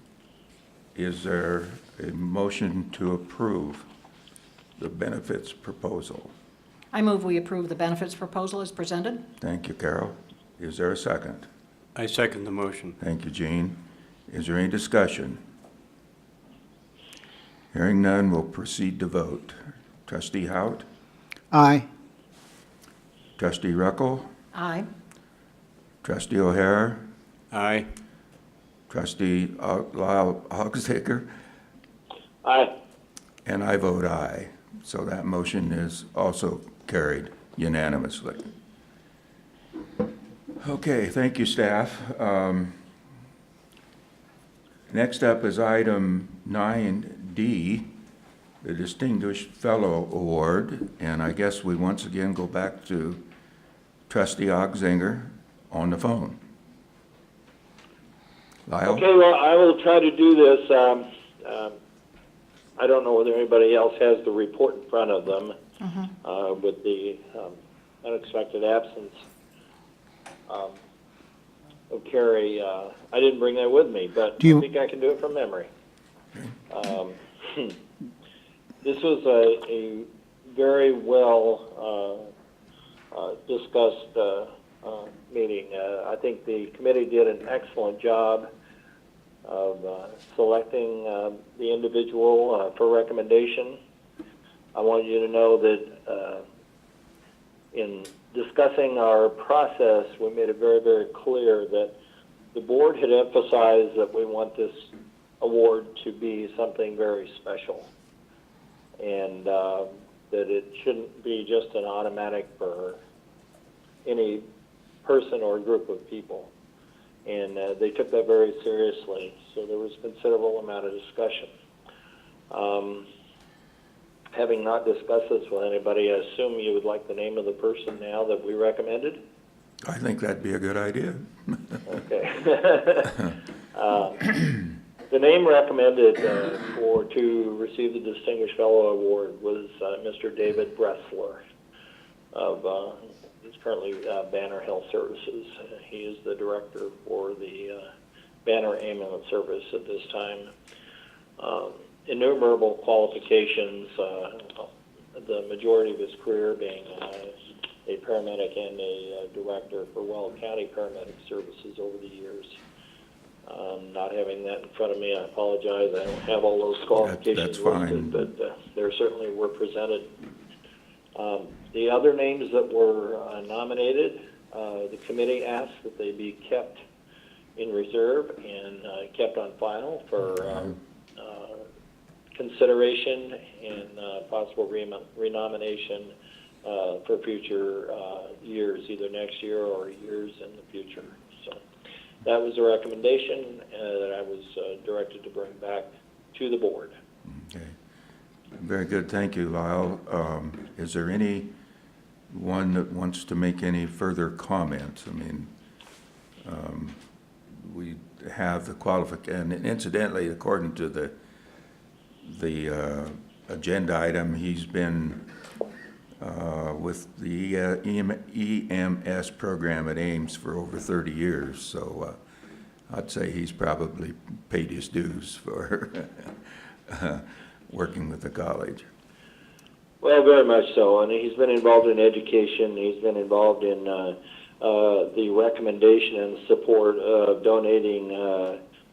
Speaker 14: Is there a motion to approve the benefits proposal?
Speaker 2: I move we approve the benefits proposal as presented.
Speaker 14: Thank you, Carol. Is there a second?
Speaker 19: I second the motion.
Speaker 14: Thank you, Jean. Is there any discussion? Hearing none, we'll proceed to vote. Trustee Hout?
Speaker 3: Aye.
Speaker 14: Trustee Ruckel?
Speaker 2: Aye.
Speaker 14: Trustee O'Hara?
Speaker 19: Aye.
Speaker 14: Trustee Lyle Hogsacre?
Speaker 1: Aye.
Speaker 14: And I vote aye. So that motion is also carried unanimously. Okay, thank you, staff. Next up is item 9D, the Distinguished Fellow Award. And I guess we once again go back to Trustee Ogzinger on the phone. Lyle?
Speaker 1: Okay, well, I will try to do this. I don't know whether anybody else has the report in front of them.
Speaker 21: with the unexpected absence of Carrie. I didn't bring that with me, but I think I can do it from memory. This was a very well discussed meeting. I think the committee did an excellent job of selecting the individual for recommendation. I want you to know that in discussing our process, we made it very, very clear that the board had emphasized that we want this award to be something very special, and that it shouldn't be just an automatic for any person or group of people. And they took that very seriously, so there was a considerable amount of discussion. Having not discussed this with anybody, I assume you would like the name of the person now that we recommended?
Speaker 14: I think that'd be a good idea.
Speaker 21: Okay. The name recommended to receive the Distinguished Fellow Award was Mr. David Bressler of, he's currently Banner Health Services. He is the director for the Banner Ambulance Service at this time. Innumerable qualifications, the majority of his career being a paramedic and a director for Weld County Paramedic Services over the years. Not having that in front of me, I apologize. I don't have all those qualifications
Speaker 14: That's fine.
Speaker 21: listed, but there certainly were presented. The other names that were nominated, the committee asked that they be kept in reserve and kept on file for consideration and possible renomination for future years, either next year or years in the future. So that was a recommendation that I was directed to bring back to the board.
Speaker 14: Okay. Very good. Thank you, Lyle. Is there anyone that wants to make any further comments? I mean, we have the qualification, and incidentally, according to the agenda item, he's been with the EMS program at Ames for over 30 years, so I'd say he's probably paid his dues for working with the college.
Speaker 21: Well, very much so, and he's been involved in education. He's been involved in the recommendation and support of donating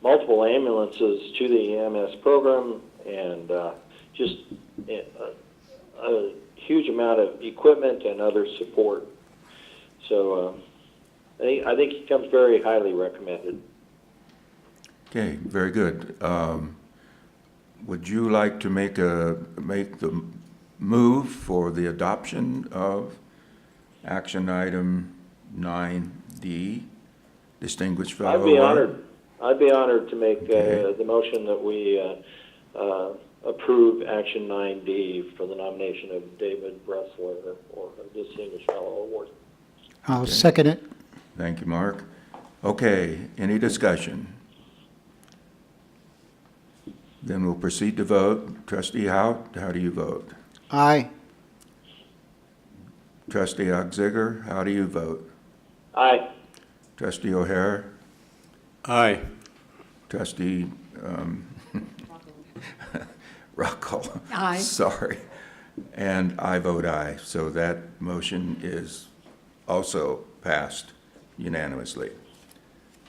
Speaker 21: multiple ambulances to the EMS program, and just a huge amount of equipment and other support. So I think he comes very highly recommended.
Speaker 14: Okay, very good. Would you like to make the move for the adoption of action item 9D, Distinguished Fellow Award?
Speaker 21: I'd be honored to make the motion that we approve action 9D for the nomination of David Bressler for a Distinguished Fellow Award.
Speaker 3: I'll second it.
Speaker 14: Thank you, Mark. Okay, any discussion? Then we'll proceed to vote. Trustee Hout, how do you vote?
Speaker 3: Aye.
Speaker 14: Trustee Auxiger, how do you vote?
Speaker 21: Aye.
Speaker 14: Trustee O'Hara?
Speaker 19: Aye.
Speaker 14: Trustee Rocco?
Speaker 2: Aye.
Speaker 14: Sorry. And I vote aye. So that motion is also passed unanimously.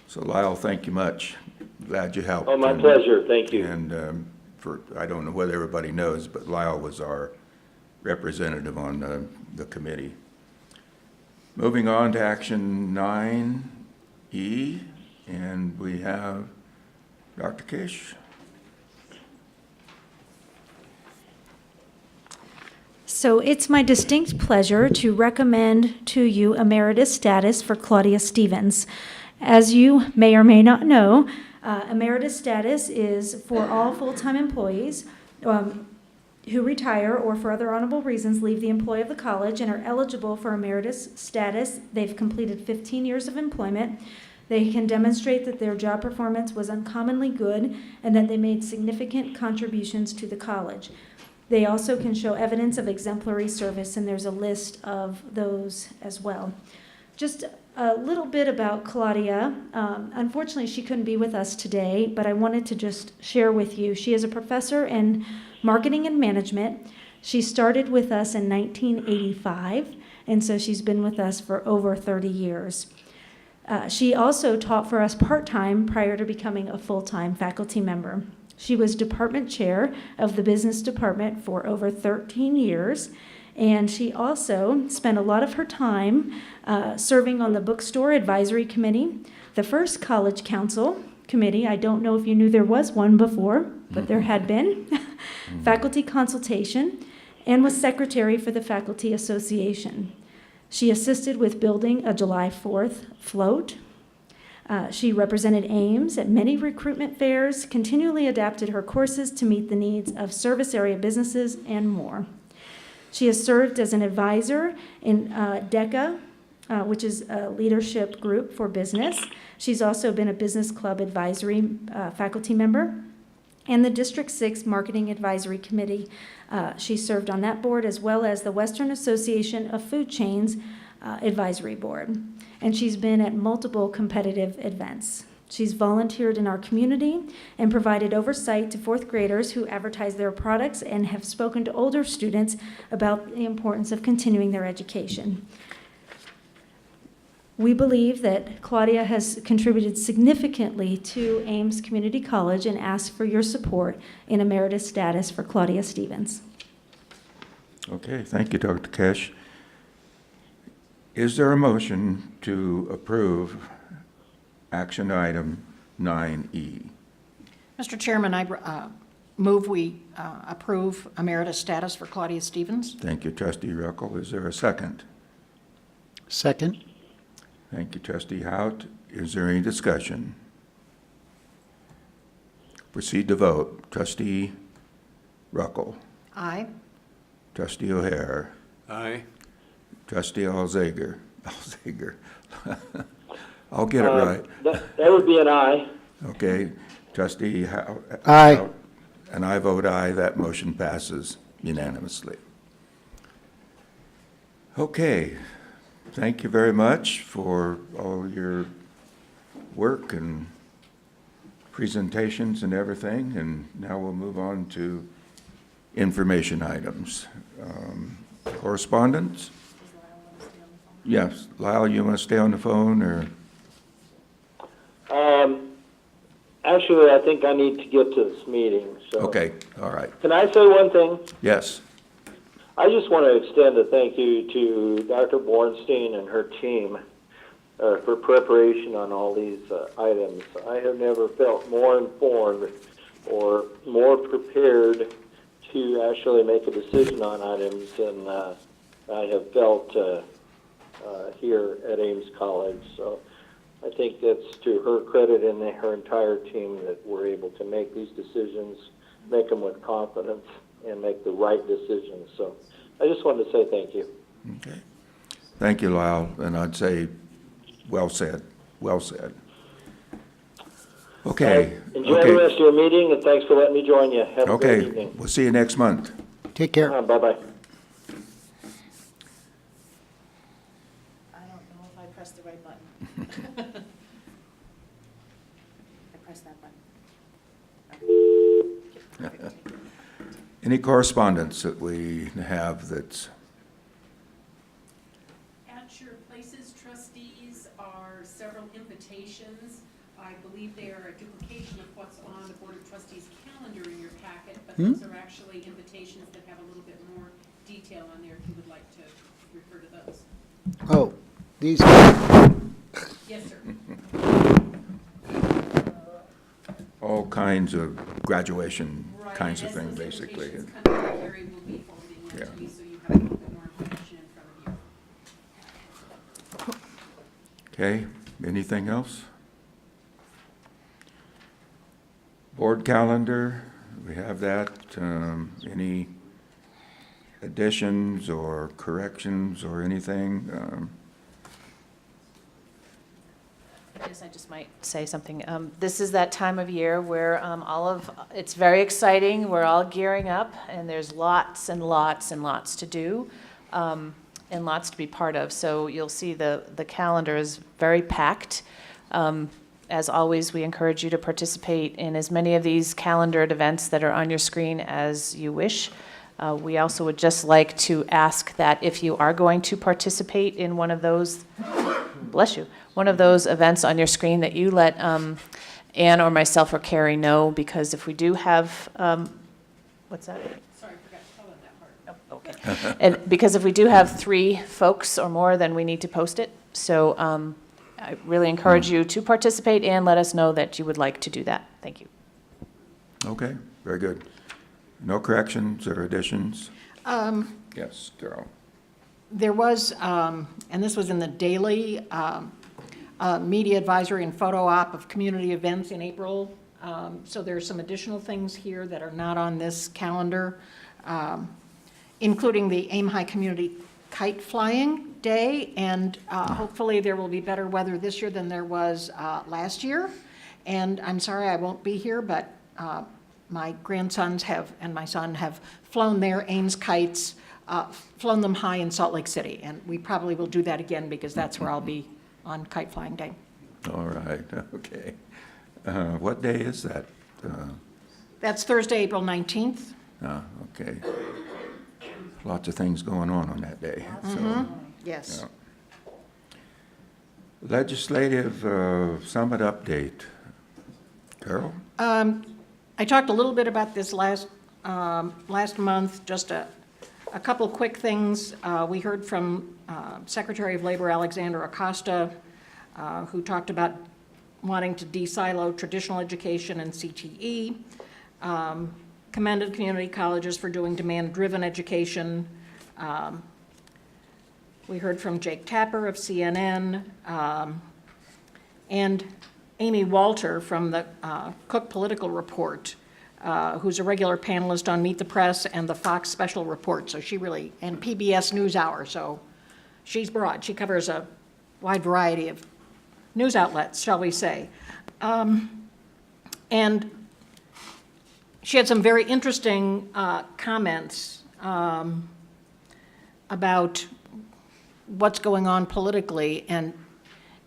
Speaker 14: So Lyle, thank you much. Glad you helped.
Speaker 21: Oh, my pleasure. Thank you.
Speaker 14: And I don't know whether everybody knows, but Lyle was our representative on the committee. Moving on to action 9E, and we have Dr. Kish.
Speaker 9: So it's my distinct pleasure to recommend to you emeritus status for Claudia Stevens. As you may or may not know, emeritus status is for all full-time employees who retire or for other honorable reasons leave the employ of the college and are eligible for emeritus status. They've completed 15 years of employment. They can demonstrate that their job performance was uncommonly good and that they made significant contributions to the college. They also can show evidence of exemplary service, and there's a list of those as well. Just a little bit about Claudia. Unfortunately, she couldn't be with us today, but I wanted to just share with you. She is a professor in marketing and management. She started with us in 1985, and so she's been with us for over 30 years. She also taught for us part-time prior to becoming a full-time faculty member. She was department chair of the business department for over 13 years, and she also spent a lot of her time serving on the bookstore advisory committee, the first college council committee. I don't know if you knew there was one before, but there had been, faculty consultation, and was secretary for the Faculty Association. She assisted with building a July 4th float. She represented Ames at many recruitment fairs, continually adapted her courses to meet the needs of service area businesses, and more. She has served as an advisor in DECA, which is a leadership group for business. She's also been a business club advisory faculty member, and the District 6 Marketing Advisory Committee. She served on that board, as well as the Western Association of Food Chains Advisory Board. And she's been at multiple competitive events. She's volunteered in our community and provided oversight to fourth graders who advertise their products, and have spoken to older students about the importance of continuing their education. We believe that Claudia has contributed significantly to Ames Community College, and ask for your support in emeritus status for Claudia Stevens.
Speaker 14: Okay, thank you, Dr. Kesh. Is there a motion to approve action item 9E?
Speaker 2: Mr. Chairman, I move we approve emeritus status for Claudia Stevens.
Speaker 14: Thank you, Trustee Ruckel. Is there a second?
Speaker 3: Second.
Speaker 14: Thank you, Trustee Hout. Is there any discussion? Proceed to vote. Trustee Ruckel.
Speaker 2: Aye.
Speaker 14: Trustee O'Hare.
Speaker 19: Aye.
Speaker 14: Trustee Alzager. I'll get it right.
Speaker 21: That would be an aye.
Speaker 14: Okay. Trustee Hout.
Speaker 3: Aye.
Speaker 14: And I vote aye. That motion passes unanimously. Okay. Thank you very much for all your work and presentations and everything. And now we'll move on to information items. Correspondence? Yes. Lyle, you want to stay on the phone, or?
Speaker 21: Actually, I think I need to get to this meeting, so.
Speaker 14: Okay, all right.
Speaker 21: Can I say one thing?
Speaker 14: Yes.
Speaker 21: I just want to extend a thank you to Dr. Bornstein and her team for preparation on all these items. I have never felt more informed or more prepared to actually make a decision on items than I have felt here at Ames College. So I think that's to her credit and her entire team that we're able to make these decisions, make them with confidence, and make the right decisions. So I just wanted to say thank you.
Speaker 14: Okay. Thank you, Lyle. And I'd say, well said. Well said. Okay.
Speaker 21: Enjoy the rest of your meeting, and thanks for letting me join you. Have a great evening.
Speaker 14: We'll see you next month.
Speaker 3: Take care.
Speaker 21: Bye-bye.
Speaker 2: I don't know if I pressed the right button. I pressed that button.
Speaker 14: Any correspondence that we have that's?
Speaker 5: At your places, trustees, are several invitations. I believe they are a duplication of what's on the Board of Trustees calendar in your packet, but those are actually invitations that have a little bit more detail on there if you would like to refer to those.
Speaker 3: Oh, these.
Speaker 5: Yes, sir.
Speaker 14: All kinds of graduation
Speaker 5: Right,
Speaker 14: kinds
Speaker 5: and
Speaker 14: of
Speaker 5: as
Speaker 14: things,
Speaker 5: those
Speaker 14: basically.
Speaker 5: invitations come out, Gary will be forwarding them to me, so you have a little bit more information in front of you.
Speaker 14: Okay, anything else? Board calendar, we have that. Any additions or corrections or anything?
Speaker 8: I guess I just might say something. This is that time of year where it's very exciting. We're all gearing up, and there's lots and lots and lots to do, and lots to be part of. So you'll see the calendar is very packed. As always, we encourage you to participate in as many of these calendared events that are on your screen as you wish. We also would just like to ask that if you are going to participate in one of those, bless you, one of those events on your screen, that you let Ann or myself or Carrie know, because if we do have, what's that?
Speaker 5: Sorry, I forgot to tell them that part.
Speaker 8: Oh, okay. And because if we do have 3 folks or more, then we need to post it. So I really encourage you to participate and let us know that you would like to do that. Thank you.
Speaker 14: Okay, very good. No corrections or additions? Yes, Carol.
Speaker 2: There was, and this was in the daily, media advisory and photo op of community events in April. So there's some additional things here that are not on this calendar, including the Ames High Community Kite Flying Day, and hopefully there will be better weather this year than there was last year. And I'm sorry I won't be here, but my grandsons and my son have flown their Ames kites, flown them high in Salt Lake City, and we probably will do that again because that's where I'll be on Kite Flying Day.
Speaker 14: All right, okay. What day is that?
Speaker 2: That's Thursday, April 19th.
Speaker 14: Okay. Lots of things going on that day. So,
Speaker 2: yes.
Speaker 14: Yeah. Legislative Summit update. Carol?
Speaker 2: I talked a little bit about this last month, just a couple quick things. We heard from Secretary of Labor Alexander Acosta, who talked about wanting to de-silo traditional education and CTE, commended community colleges for doing demand-driven education. We heard from Jake Tapper of CNN, and Amy Walter from the Cook Political Report, who's a regular panelist on Meet the Press and the Fox Special Report. So she really, and PBS NewsHour, so she's broad. She covers a wide variety of news outlets, shall we say. And she had some very interesting comments about what's going on politically, and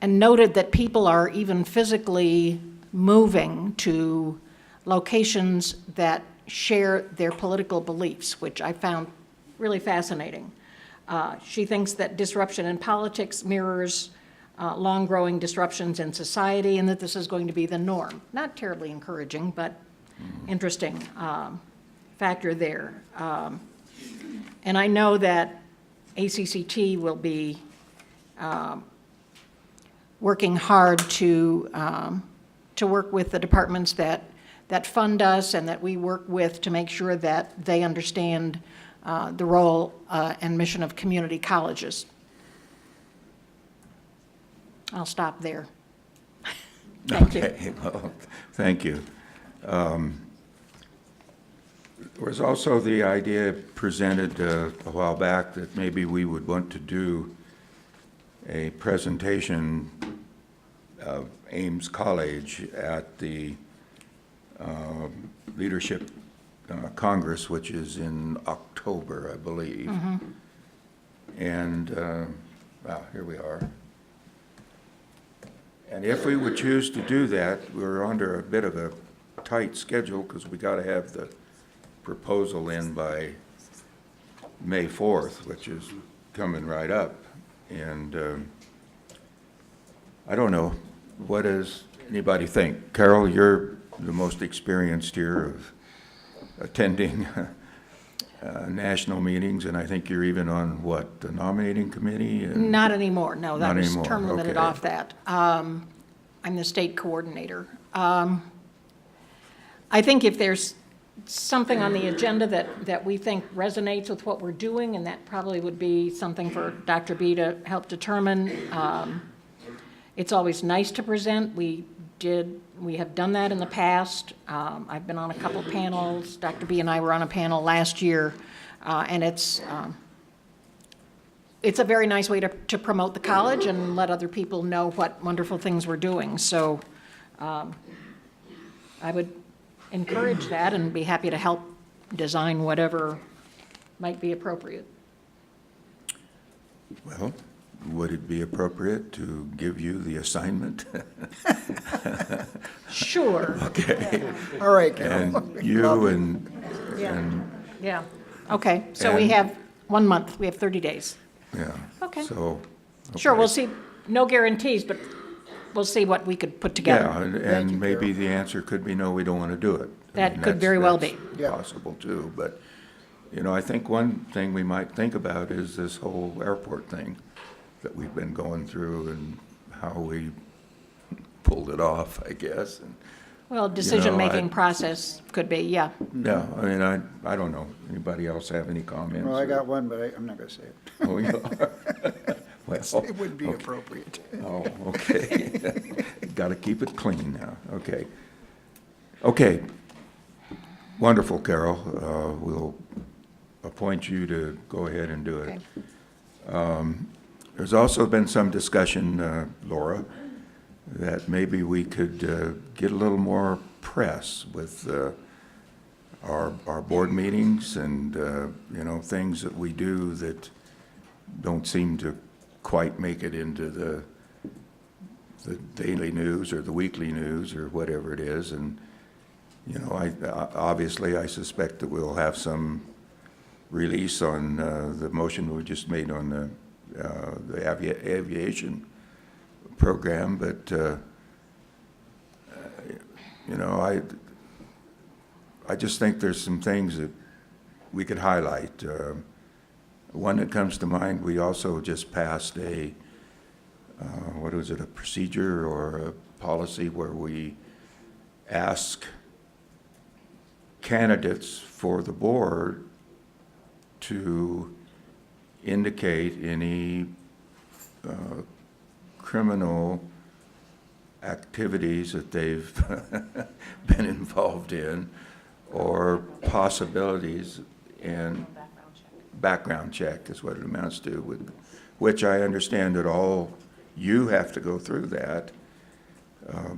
Speaker 2: noted that people are even physically moving to locations that share their political beliefs, which I found really fascinating. She thinks that disruption in politics mirrors long-growing disruptions in society, and that this is going to be the norm. Not terribly encouraging, but interesting factor there. And I know that ACCT will be working hard to work with the departments that fund us and that we work with to make sure that they understand the role and mission of community colleges. I'll stop there. Thank you.
Speaker 14: Okay, well, thank you. There was also the idea presented a while back that maybe we would want to do a presentation of Ames College at the Leadership Congress, which is in October, I believe. And, well, here we are. And if we would choose to do that, we're under a bit of a tight schedule because we got to have the proposal in by May 4th, which is coming right up. And I don't know, what does anybody think? Carol, you're the most experienced here of attending national meetings, and I think you're even on, what, the nominating committee?
Speaker 2: Not anymore, no, that was term limited
Speaker 14: Okay.
Speaker 2: off that. I'm the state coordinator. I think if there's something on the agenda that we think resonates with what we're doing, and that probably would be something for Dr. B to help determine. It's always nice to present. We have done that in the past. I've been on a couple panels. Dr. B and I were on a panel last year, and it's it's a very nice way to promote the college and let other people know what wonderful things we're doing. So I would encourage that and be happy to help design whatever might be appropriate.
Speaker 14: Well, would it be appropriate to give you the assignment?
Speaker 2: Sure.
Speaker 14: Okay.
Speaker 3: All right, Carol.
Speaker 14: And you and,
Speaker 2: Yeah, okay, so we
Speaker 14: And-
Speaker 2: have 1 month, we have 30 days.
Speaker 14: yeah.
Speaker 2: Okay.
Speaker 14: So.
Speaker 2: Sure,
Speaker 14: okay.
Speaker 2: we'll see, no guarantees, but we'll see what we could put together.
Speaker 14: Yeah, and maybe the answer could be, no, we don't want to do it. I
Speaker 2: That
Speaker 14: mean,
Speaker 2: could very well be.
Speaker 14: that's possible too, but, you know, I think one thing we might think about is this whole airport thing that we've been going through and how we pulled it off, I guess. And,
Speaker 2: Well, decision-making
Speaker 14: I-
Speaker 2: process could be, yeah.
Speaker 14: yeah, I mean, I don't know. Anybody else have any comments?
Speaker 3: Well, I
Speaker 14: or-
Speaker 3: got one, but I'm not going to say it.
Speaker 14: Oh, you are? Well,
Speaker 3: It wouldn't be
Speaker 14: okay.
Speaker 3: appropriate.
Speaker 14: Oh, okay. Got to keep it clean now, okay. Okay, wonderful, Carol. We'll appoint you to go ahead and do it. There's also been some discussion, Laura, that maybe we could get a little more press with our board meetings and, you know, things that we do that don't seem to quite make it into the daily news or the weekly news or whatever it is. And, you know, obviously I suspect that we'll have some release on the motion we just made on the aviation program, but, you know, I just think there's some things that we could highlight. One that comes to mind, we also just passed a, what was it, a procedure or a policy where we ask candidates for the board to indicate any criminal activities that they've been involved in or possibilities, and background check is what it amounts to, with which I understand that all you have to go through that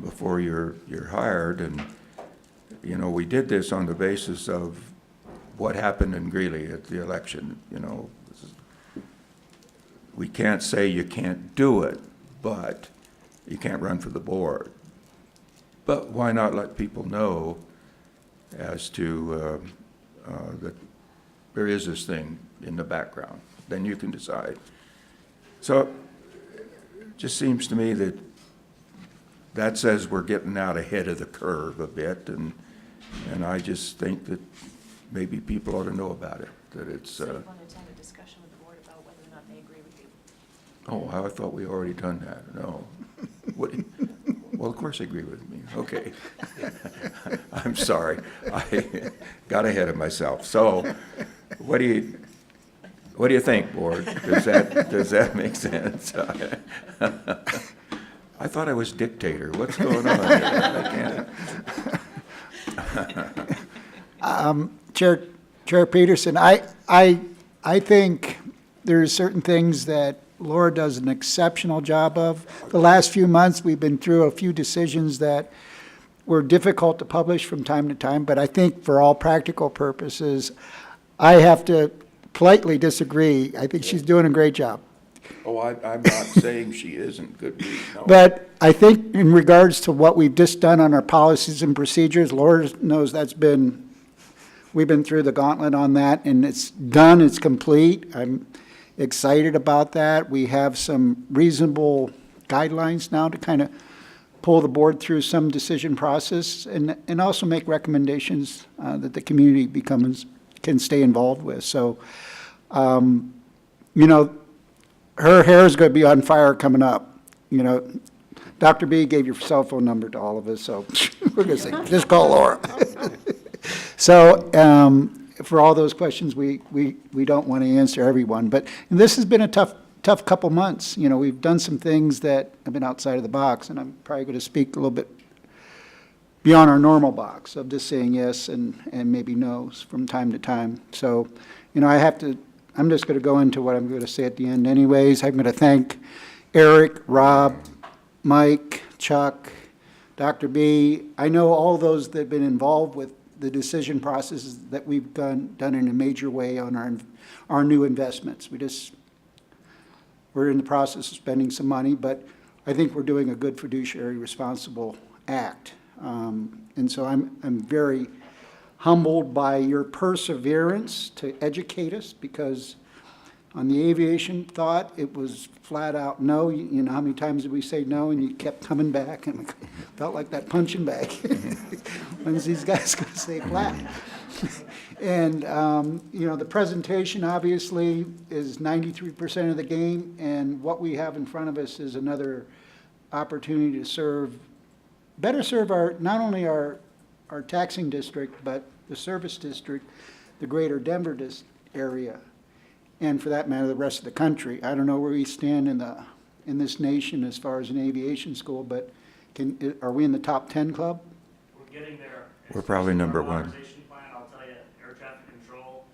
Speaker 14: before you're hired. And, you know, we did this on the basis of what happened in Greeley at the election. You know, we can't say you can't do it, but you can't run for the board. But why not let people know as to that there is this thing in the background? Then you can decide. So it just seems to me that that says we're getting out ahead of the curve a bit, and I just think that maybe people ought to know about it, that it's...
Speaker 8: So you want to attend a discussion with the board about whether or not they agree with you?
Speaker 14: Oh, I thought we already done that. No. What, well, of course they agree with me. Okay. I'm sorry. I got ahead of myself. So what do you think, board? Does that make sense? I thought I was dictator. What's going on here? I can't.
Speaker 3: Chair Peterson, I think there's certain things that Laura does an exceptional job of. The last few months, we've been through a few decisions that were difficult to publish from time to time, but I think for all practical purposes, I have to politely disagree. I think she's doing a great job.
Speaker 14: Oh, I'm not saying she isn't. Good grief, no.
Speaker 3: But I think in regards to what we've just done on our policies and procedures, Laura knows we've been through the gauntlet on that, and it's done, it's complete. I'm excited about that. We have some reasonable guidelines now to kind of pull the board through some decision process and also make recommendations that the community can stay involved with. So, you know, her hair is going to be on fire coming up. You know, Dr. B gave your cell phone number to all of us, so we're going to say, just call Laura. So for all those questions, we don't want to answer everyone. But this has been a tough couple months. You know, we've done some things that have been outside of the box, and I'm probably going to speak a little bit beyond our normal box of just saying yes and maybe no's from time to time. So, you know, I have to I'm just going to go into what I'm going to say at the end anyways. I'm going to thank Eric, Rob, Mike, Chuck, Dr. B. I know all those that have been involved with the decision processes that we've done in a major way on our new investments. We're in the process of spending some money, but I think we're doing a good fiduciary responsible act. And so I'm very humbled by your perseverance to educate us, because on the aviation thought, it was flat out no. You know how many times did we say no, and you kept coming back, and it felt like that punching bag. When's these guys going to say flat? And, you know, the presentation obviously is 93% of the game, and what we have in front of us is another opportunity to better serve not only our taxing district, but the service district, the greater Denver area, and for that matter, the rest of the country. I don't know where we stand in this nation as far as an aviation school, but are we in the top 10 club?
Speaker 10: We're getting there.
Speaker 14: We're probably number one.
Speaker 10: I'll tell you, air traffic control,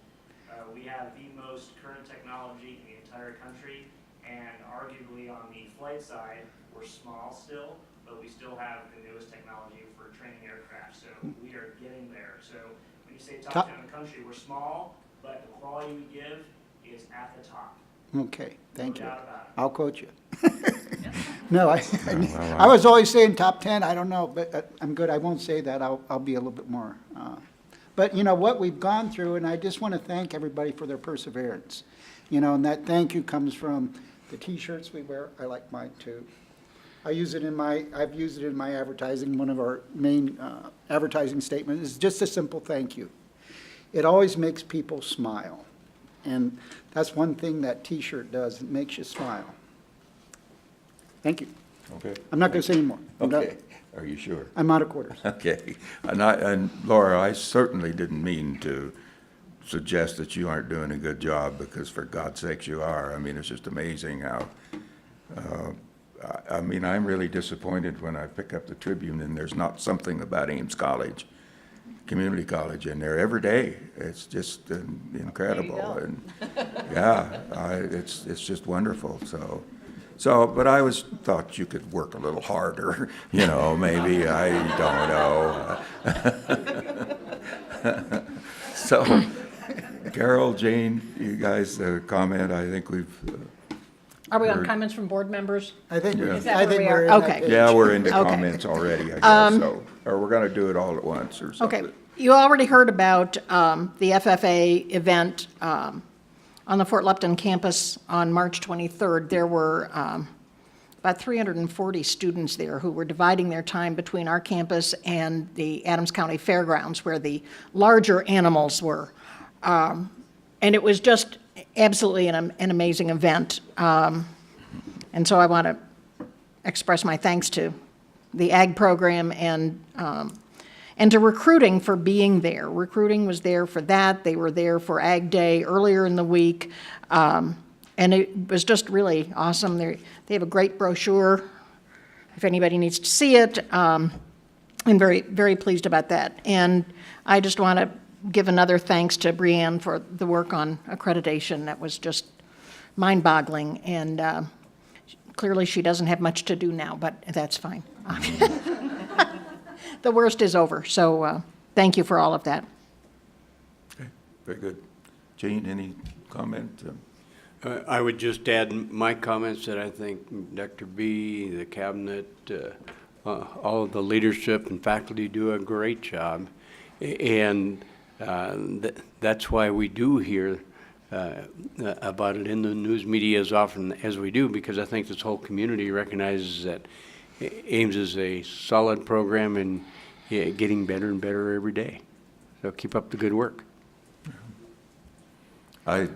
Speaker 10: we have the most current technology in the entire country, and arguably on the flight side, we're small still, but we still have the newest technology for training aircraft, so we are getting there. So when you say top 10 in the country, we're small, but the quality we give is at the top.
Speaker 3: Okay, thank you.
Speaker 10: No doubt about it.
Speaker 3: I'll quote you. No, I was always saying top 10, I don't know, but I'm good. I won't say that. I'll be a little bit more. But, you know, what we've gone through, and I just want to thank everybody for their perseverance. You know, and that thank you comes from the T-shirts we wear. I like mine, too. I've used it in my advertising. One of our main advertising statements is just a simple thank you. It always makes people smile. And that's one thing that T-shirt does. It makes you smile. Thank you.
Speaker 14: Okay.
Speaker 3: I'm not going to say anymore.
Speaker 14: Okay. Are you sure?
Speaker 3: I'm out of quarters.
Speaker 14: Okay. And Laura, I certainly didn't mean to suggest that you aren't doing a good job, because for God's sakes you are. I mean, it's just amazing how, I mean, I'm really disappointed when I pick up the Tribune and there's not something about Ames College, community college in there every day. It's just incredible. And yeah, it's just wonderful. So, but I thought you could work a little harder, you know, maybe, I don't know. So, Carol, Jane, you guys comment? I think we've
Speaker 2: Are we on comments from board members?
Speaker 3: I think
Speaker 2: Is that where we
Speaker 3: we're
Speaker 2: are?
Speaker 3: in that
Speaker 2: Okay.
Speaker 3: page.
Speaker 14: Yeah, we're into
Speaker 2: Okay.
Speaker 14: comments already, I guess, so, or we're gonna do it all at once or something.
Speaker 2: Okay, you already heard about the FFA event on the Fort Lupton campus on March 23rd. There were about 340 students there who were dividing their time between our campus and the Adams County Fairgrounds, where the larger animals were. And it was just absolutely an amazing event. And so I want to express my thanks to the Ag program and to recruiting for being there. Recruiting was there for that. They were there for Ag Day earlier in the week. And it was just really awesome. They have a great brochure, if anybody needs to see it. I'm very, very pleased about that. And I just want to give another thanks to Brianne for the work on accreditation. That was just mind-boggling. And clearly she doesn't have much to do now, but that's fine. The worst is over. So thank you for all of that.
Speaker 14: Okay, very good. Jane, any comment?
Speaker 19: I would just add my comments that I think Dr. B, the cabinet, all of the leadership and faculty do a great job. And that's why we do hear about it in the news media as often as we do, because I think this whole community recognizes that Ames is a solid program and getting better and better every day. So keep up the good work.
Speaker 14: I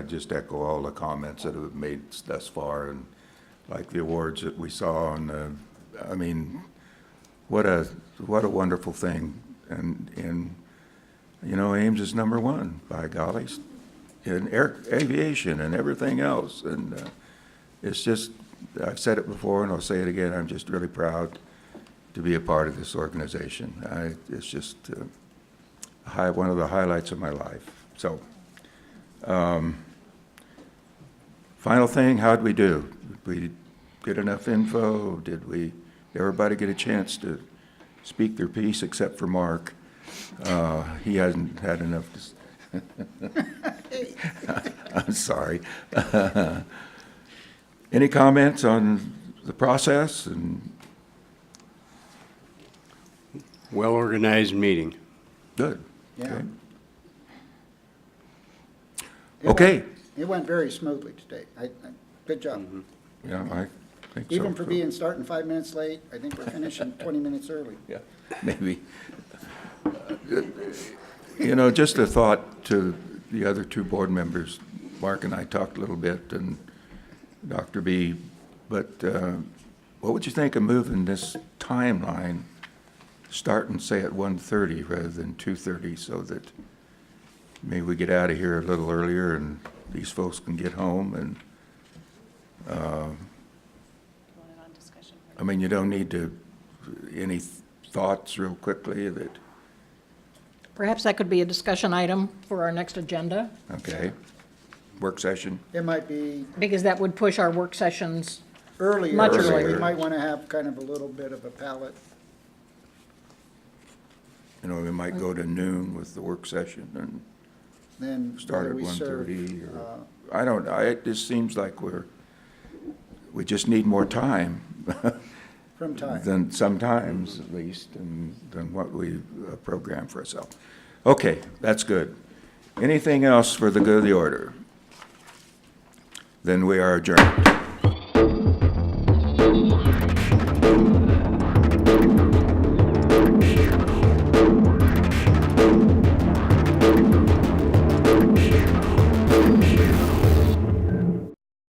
Speaker 14: just echo all the comments that have been made thus far, and like the awards that we saw, and I mean, what a wonderful thing, and you know, Ames is number one, by golly, in aviation and everything else, and it's just, I've said it before and I'll say it again, I'm just really proud to be a part of this organization. It's just one of the highlights of my life. So Final thing, how'd we do? Did we get enough info? Everybody get a chance to speak their piece except for Mark? He hasn't had enough to. I'm sorry. Any comments on the process and?
Speaker 19: Well-organized meeting.
Speaker 14: Good.
Speaker 3: Yeah.
Speaker 14: Okay.
Speaker 3: It went very smoothly today. Good job.
Speaker 14: Yeah, I think so.
Speaker 3: Even for being starting 5 minutes late, I think we're finishing 20 minutes early.
Speaker 14: Yeah, maybe. Just a thought to the other two board members. Mark and I talked a little bit, and Dr. B, but what would you think of moving this timeline, starting, say, at 1:30 rather than 2:30, so that maybe we get out of here a little earlier and these folks can get home and, I mean, you don't need to, any thoughts real quickly that,
Speaker 2: Perhaps that could be a discussion item for our next agenda,
Speaker 14: okay, work session?
Speaker 3: It might be
Speaker 2: because that would push our work sessions
Speaker 3: earlier.
Speaker 2: much
Speaker 3: so
Speaker 2: earlier.
Speaker 3: We might want to have kind of a little bit of a palette.
Speaker 14: We might go to noon with the work session and
Speaker 3: Then
Speaker 14: start at
Speaker 3: what do we serve?
Speaker 14: 1:30, or, I don't know, it just seems like we just need more time.
Speaker 3: From time.
Speaker 14: Than sometimes, at least, than what we program for ourselves. Okay, that's good. Anything else for the good of the order? Then we are adjourned.